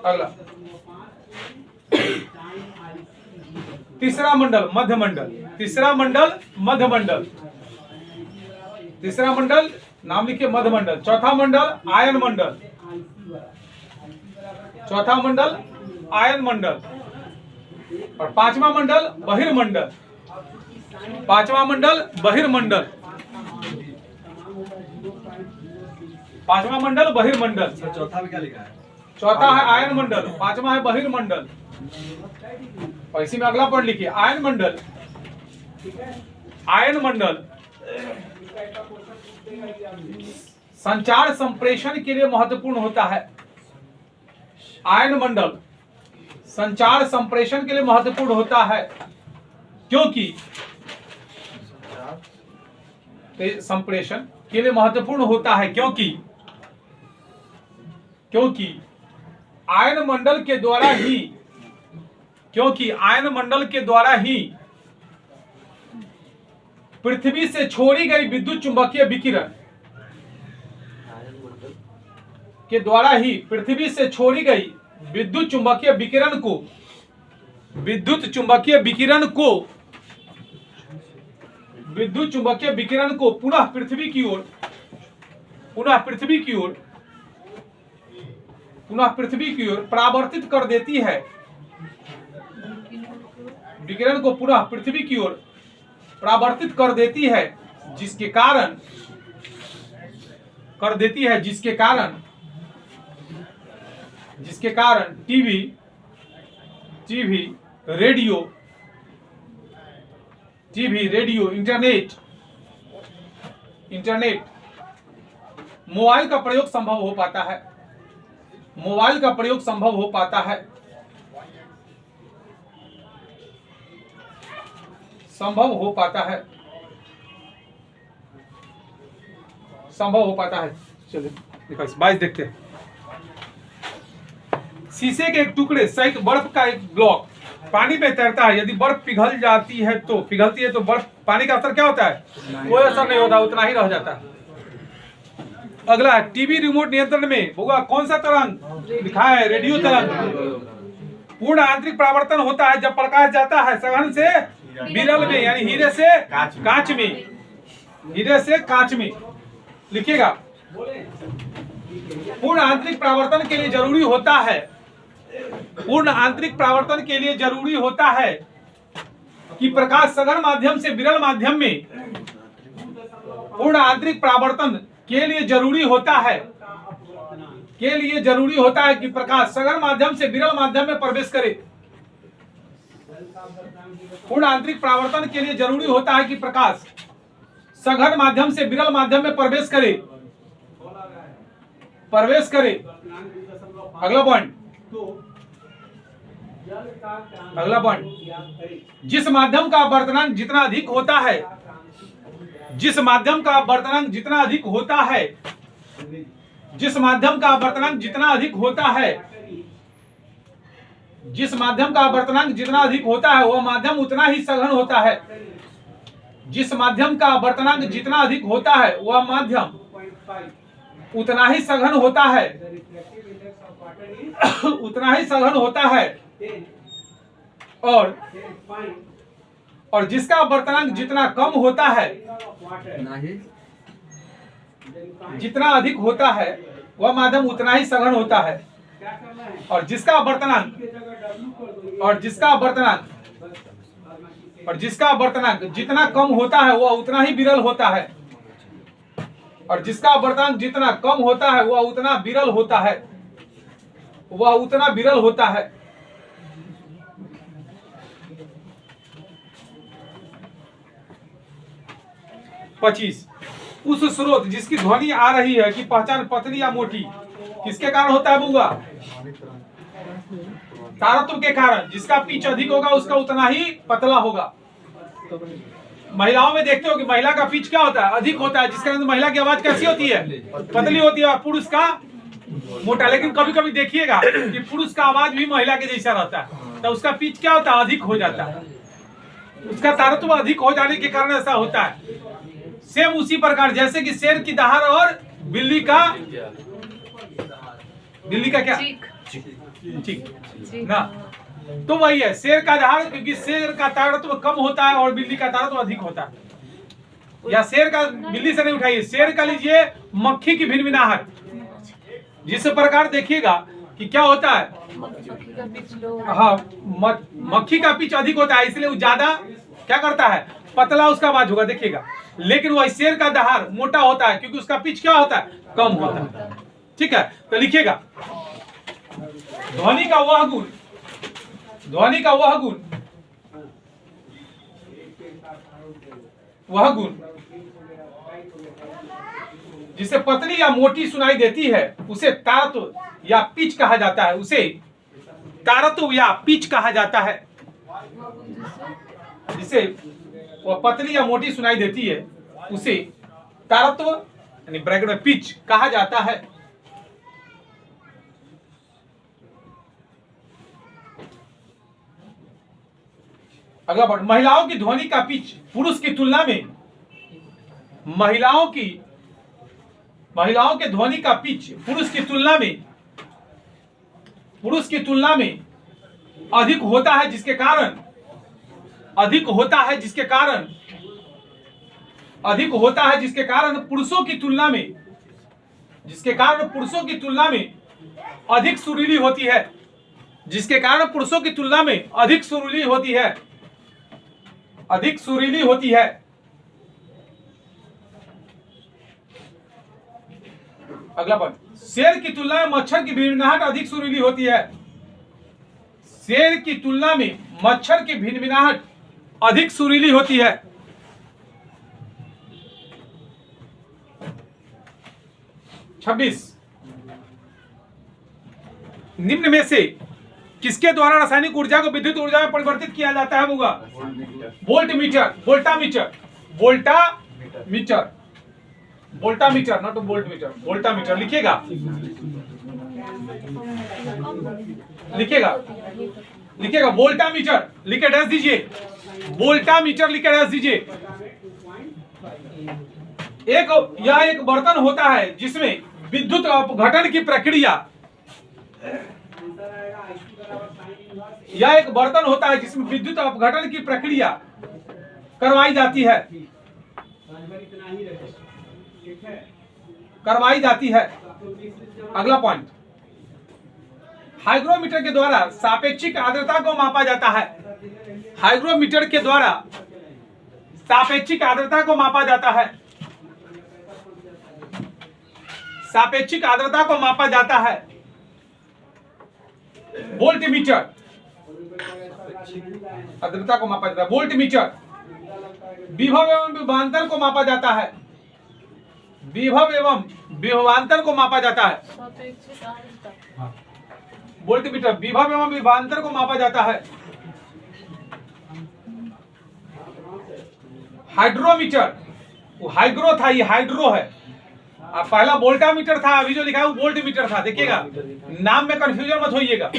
अगला तीसरा मंडल नाम लिखिए मध्य मंडल। चौथा मंडल आयन मंडल और पांचवा मंडल बहिर्मंडल। चौथा में क्या लिखा है? चौथा है आयन मंडल, पांचवा है बहिर्मंडल। और इसी में अगला पढ़ लिखिए आयन मंडल संचार संप्रेषण के लिए महत्वपूर्ण होता है। आयन मंडल संचार संप्रेषण के लिए महत्वपूर्ण होता है, क्योंकि संप्रेषण के लिए महत्वपूर्ण होता है क्योंकि आयन मंडल के द्वारा ही पृथ्वी से छोड़ी गई विद्युत चुंबकीय विकिरण विद्युत चुंबकीय विकिरण को पुनः पृथ्वी की ओर परावर्तित कर देती है। विकिरण को पुनः पृथ्वी की ओर परावर्तित कर देती है, जिसके कारण टीवी रेडियो इंटरनेट मोबाइल का प्रयोग संभव हो पाता है। चलिए 22 देखते हैं। शीशे के एक टुकड़े सहित बर्फ का एक ब्लॉक पानी में तैरता है। यदि बर्फ पिघलती है तो बर्फ पानी का असर क्या होता है? कोई असर नहीं होता, उतना ही रह जाता है। अगला है टीवी रिमोट नियंत्रण में होगा कौन सा तरंग लिखा है? रेडियो तरंग। पूर्ण आंतरिक परावर्तन होता है जब प्रकाश जाता है सघन से विरल में, यानी हीरे से कांच में। लिखिएगा पूर्ण आंतरिक परावर्तन के लिए जरूरी होता है कि प्रकाश सघन माध्यम से विरल माध्यम में पूर्ण आंतरिक परावर्तन के लिए जरूरी होता है कि प्रकाश सघन माध्यम से विरल माध्यम में प्रवेश करे। पूर्ण आंतरिक परावर्तन के लिए जरूरी होता है कि प्रकाश सघन माध्यम से विरल माध्यम में प्रवेश करे। अगला पॉइंट जिस माध्यम का वर्तमान जितना अधिक होता है जिस माध्यम का अपवर्तनांक जितना अधिक होता है, जिस माध्यम का अपवर्तनांक जितना अधिक होता है, जिस माध्यम का अपवर्तनांक जितना अधिक होता है वह माध्यम उतना ही सघन होता है। जिस माध्यम का अपवर्तनांक जितना अधिक होता है वह माध्यम उतना ही सघन होता है, उतना ही सघन होता है। और जिसका अपवर्तनांक जितना कम होता है, जितना अधिक होता है वह माध्यम उतना ही सघन होता है। और जिसका अपवर्तनांक जितना कम होता है वह उतना ही विरल होता है। और जिसका अपवर्तनांक जितना कम होता है वह उतना विरल होता है, वह उतना विरल होता है। पच्चीस, उस स्रोत जिसकी ध्वनि आ रही है की पहचान पतली या मोटी किसके कारण होता है बुआ? तारत्व के कारण। जिसका पिच अधिक होगा उसका उतना ही पतला होगा। महिलाओं में देखते हो कि महिला का पिच क्या होता है? अधिक होता है, जिसके कारण महिला की आवाज कैसी होती है? पतली होती है। पुरुष का मोटा। लेकिन कभी कभी देखिएगा कि पुरुष का आवाज भी महिला के जैसा रहता है, तो उसका पिच क्या होता है? अधिक हो जाता है। उसका तारत्व अधिक हो जाने के कारण ऐसा होता है। सेम उसी प्रकार जैसे कि शेर की दहाड़ और बिल्ली का क्या? चीख ना। तो वही है शेर का दहाड़, क्योंकि शेर का तारत्व कम होता है और बिल्ली का तारत्व अधिक होता है। या शेर का बिल्ली से नहीं उठाइए, शेर का लीजिए मक्खी की भिनभिनाहट। जिस प्रकार देखिएगा कि क्या होता है, हाँ मक्खी का पिच अधिक होता है, इसलिए वो ज्यादा क्या करता है? पतला उसका आवाज होगा, देखिएगा। लेकिन वही शेर का दहाड़ मोटा होता है क्योंकि उसका पिच क्या होता है? कम होता है। ठीक है, तो लिखिएगा ध्वनि का वह गुण, ध्वनि का वह गुण, वह गुण जिसे पतली या मोटी सुनाई देती है उसे तारत्व या पिच कहा जाता है। उसे तारत्व या पिच कहा जाता है। जिसे वह पतली या मोटी सुनाई देती है उसे तारत्व यानी ब्रैकेट में पिच कहा जाता है। अगला पॉइंट, महिलाओं की ध्वनि का पिच पुरुष की तुलना में, महिलाओं के ध्वनि का पिच पुरुष की तुलना में अधिक होता है, जिसके कारण पुरुषों की तुलना में अधिक सुरीली होती है। जिसके कारण पुरुषों की तुलना में अधिक सुरीली होती है। अगला पॉइंट, शेर की तुलना में मच्छर की भिनभिनाहट अधिक सुरीली होती है। शेर की तुलना में मच्छर की भिनभिनाहट अधिक सुरीली होती है। छब्बीस, निम्न में से किसके द्वारा रासायनिक ऊर्जा को विद्युत ऊर्जा में परिवर्तित किया जाता है बुआ? Voltmeter, voltameter, not voltmeter, voltameter. लिखिएगा वोल्टामीटर लिखे डैश दीजिए, वोल्टामीटर लिखे डैश दीजिए। एक बर्तन होता है जिसमें विद्युत अपघटन की प्रक्रिया, एक बर्तन होता है जिसमें विद्युत अपघटन की प्रक्रिया करवाई जाती है। अगला पॉइंट, हाइग्रोमीटर के द्वारा सापेक्षिक आर्द्रता को मापा जाता है। हाइग्रोमीटर के द्वारा सापेक्षिक आर्द्रता को मापा जाता है। सापेक्षिक आर्द्रता को मापा जाता है। वोल्टमीटर आर्द्रता को मापा जाता है। वोल्टमीटर विभव एवं विभवांतर को मापा जाता है। विभव एवं विभवांतर को मापा जाता है। वोल्टमीटर विभव एवं विभवांतर को मापा जाता है। हाइड्रोमीटर वो हाइग्रो था, ये हाइड्रो है। अब पहला वोल्टामीटर था, अभी जो लिखा है वो वोल्ट मीटर था। देखिएगा, नाम में कंफ्यूजन मत होइएगा।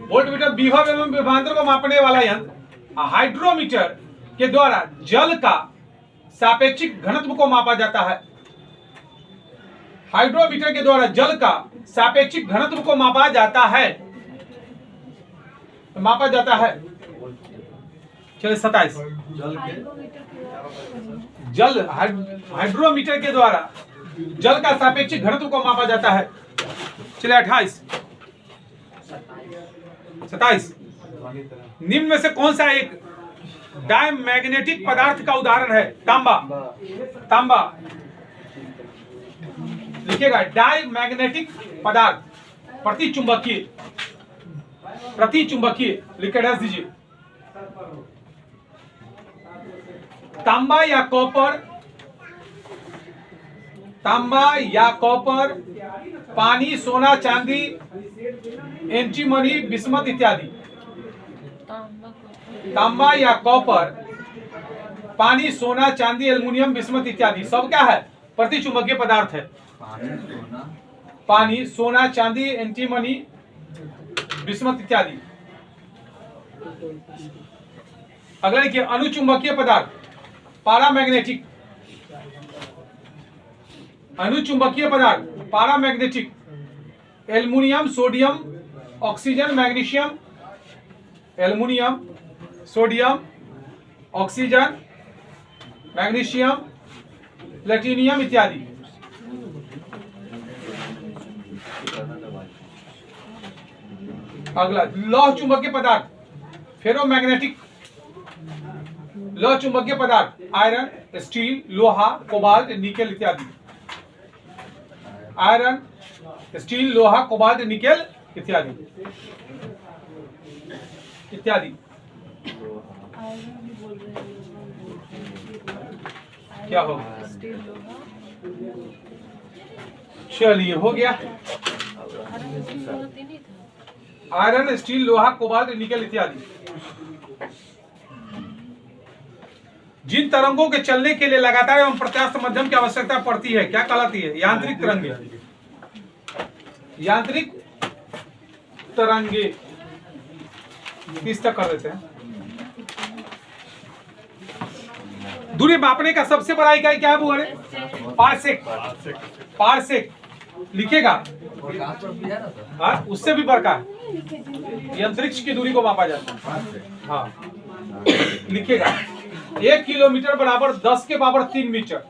वोल्ट मीटर विभव एवं विभवांतर को मापने वाला यंत्र। हाइड्रोमीटर के द्वारा जल का सापेक्षिक घनत्व को मापा जाता है। हाइड्रोमीटर के द्वारा जल का सापेक्षिक घनत्व को मापा जाता है। चलिए 27। हाइड्रोमीटर के द्वारा जल का सापेक्षिक घनत्व को मापा जाता है। चलिए 28। 27। निम्न में से कौन सा एक डायमैग्नेटिक पदार्थ का उदाहरण है? तांबा। लिखिएगा, डायमैग्नेटिक पदार्थ, प्रतिचुंबकीय लिख के डाल दीजिए। तांबा या कॉपर, पानी, सोना, चांदी, एंटीमनी, बिस्मथ इत्यादि। तांबा या कॉपर, पानी, सोना, चांदी, एल्युमिनियम, बिस्मथ इत्यादि सब क्या है? प्रतिचुंबकीय पदार्थ है। पानी, सोना, चांदी, एंटीमनी, बिस्मथ इत्यादि। अगला देखिए, अनुचुंबकीय पदार्थ, पैरामैग्नेटिक। अनुचुंबकीय पदार्थ paramagnetic, aluminium, sodium, oxygen, magnesium, aluminium, sodium, oxygen, magnesium, platinum इत्यादि। अगला लौह चुंबकीय पदार्थ, फेरोमैग्नेटिक। लौह चुंबकीय पदार्थ, आयरन, स्टील, लोहा, कोबाल्ट, निकेल इत्यादि। आयरन, स्टील, लोहा, कोबाल्ट, निकेल इत्यादि। क्या होगा? चलिए, हो गया। आयरन, स्टील, लोहा, कोबाल्ट, निकेल इत्यादि। जिन तरंगों के चलने के लिए लगातार एवं प्रत्यास्थ माध्यम की आवश्यकता पड़ती है, क्या कहलाती है? यांत्रिक तरंगे। यांत्रिक तरंगे किस तक कर देते हैं? दूरी मापने का सबसे बड़ा इकाई क्या है बुआ? पारसेक लिखिएगा। हाँ, उससे भी बड़का है। अंतरिक्ष की दूरी को मापा जाता है। हाँ, लिखिएगा। 1 किलोमीटर बराबर 10 के पावर 3 मीटर।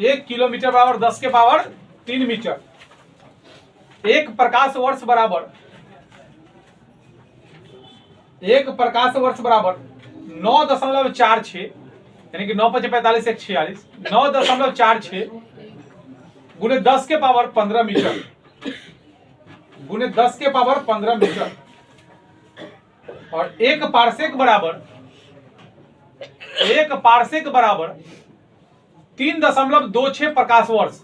1 किलोमीटर बराबर 10 के पावर 3 मीटर। 1 प्रकाश वर्ष बराबर 9.46, यानी कि 9 × 45 = 46। 9.46 गुणे 10 के पावर 15 मीटर। गुणे 10 के पावर 15 मीटर। और 1 पारसेक बराबर 3.26 प्रकाश वर्ष।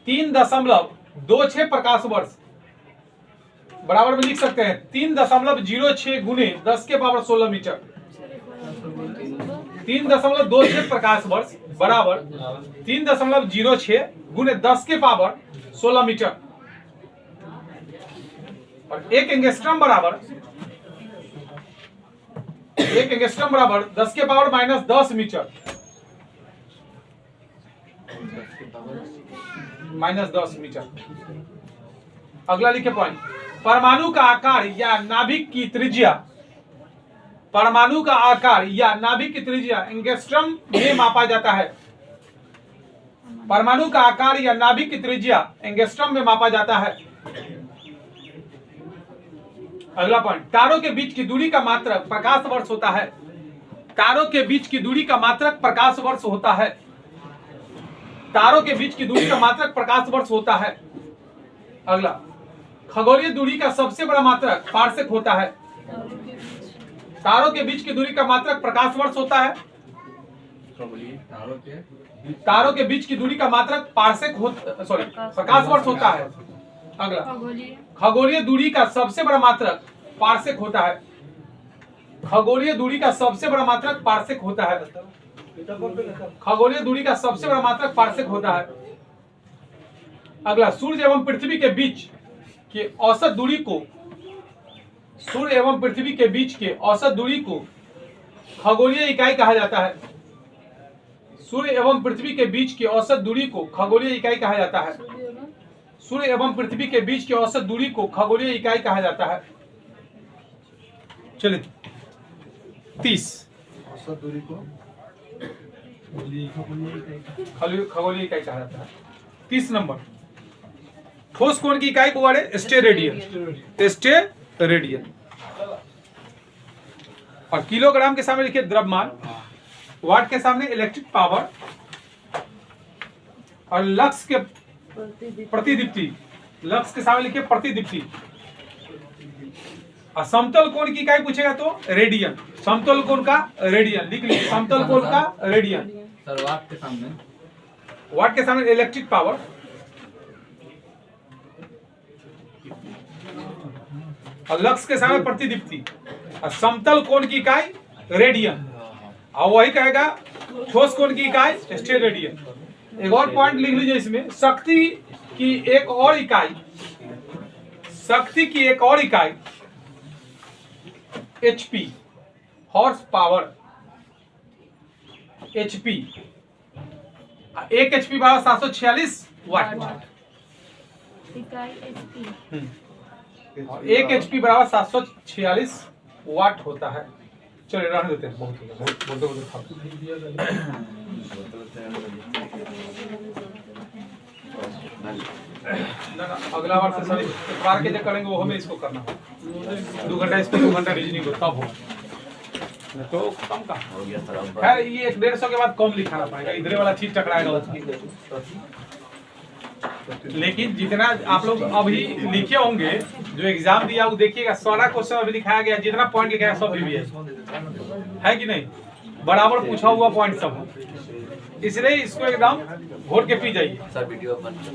3.26 प्रकाश वर्ष बराबर में लिख सकते हैं 3.06 गुणे 10 के पावर 16 मीटर। 3.26 प्रकाश वर्ष बराबर 3.06 गुणे 10 के पावर 16 मीटर। और 1 एंगस्ट्रम बराबर 10 के पावर -10 मीटर। -10 मीटर। अगला लिखे पॉइंट, परमाणु का आकार या नाभिक की त्रिज्या। परमाणु का आकार या नाभिक की त्रिज्या एंगस्ट्रम में मापा जाता है। परमाणु का आकार या नाभिक की त्रिज्या एंगस्ट्रम में मापा जाता है। अगला पॉइंट, तारों के बीच की दूरी का मात्रक प्रकाश वर्ष होता है। तारों के बीच की दूरी का मात्रक प्रकाश वर्ष होता है। तारों के बीच की दूरी का मात्रक प्रकाश वर्ष होता है। अगला, खगोलीय दूरी का सबसे बड़ा मात्रक पारसेक होता है। तारों के बीच की दूरी का मात्रक प्रकाश वर्ष होता है। तारों के बीच की दूरी का मात्रक प्रकाश वर्ष होता है। अगला, खगोलीय दूरी का सबसे बड़ा मात्रक पारसेक होता है। खगोलीय दूरी का सबसे बड़ा मात्रक पारसेक होता है। खगोलीय दूरी का सबसे बड़ा मात्रक पार्सेक होता है। अगला, सूर्य एवं पृथ्वी के बीच के औसत दूरी को, सूर्य एवं पृथ्वी के बीच के औसत दूरी को खगोलीय इकाई कहा जाता है। सूर्य एवं पृथ्वी के बीच की औसत दूरी को खगोलीय इकाई कहा जाता है। सूर्य एवं पृथ्वी के बीच की औसत दूरी को खगोलीय इकाई कहा जाता है। चलिए 30 औसत दूरी को खगोलीय इकाई कहा जाता है। 30 नंबर, ठोस कोण की इकाई को वर्ड स्टेरेडियन। स्टेरेडियन। और किलोग्राम के सामने लिखिए द्रव्यमान, वाट के सामने इलेक्ट्रिक पावर, और लक्स के प्रतिदीप्ति, लक्स के सामने लिखिए प्रतिदीप्ति। और समतल कोण की इकाई पूछेगा तो रेडियन। समतल कोण का रेडियन लिख लीजिए, समतल कोण का रेडियन। सर वाट के सामने, वाट के सामने इलेक्ट्रिक पावर, और लक्स के सामने प्रतिदीप्ति, और समतल कोण की इकाई रेडियन, और वही कहेगा ठोस कोण की इकाई स्टेरेडियन। एक और पॉइंट लिख लीजिए इसमें, शक्ति की एक और इकाई, शक्ति की एक और इकाई HP, horse power, HP। 1 HP बराबर 746 वाट। इकाई HP। और 1 HP बराबर 746 वाट होता है। चलिए रहने देते हैं, बहुत हो गया, बोलते अगला बार से सर बार के जो करेंगे वो हमें इसको करना है। 2 घंटा इसको, 2 घंटा रीजनिंग को, तब हो तो कम का खैर ये 150 के बाद कम लिखाना पड़ेगा, इधर वाला चीज टकराएगा उसकी। लेकिन जितना आप लोग अभी लिखे होंगे, जो एग्जाम दिया वो देखिएगा, सारा क्वेश्चन अभी लिखाया गया, जितना पॉइंट लिखाया सब प्रीवियस है कि नहीं, बराबर पूछा हुआ पॉइंट सब, इसलिए इसको एकदम घोट के पी जाइए। सर वीडियो बंद कर।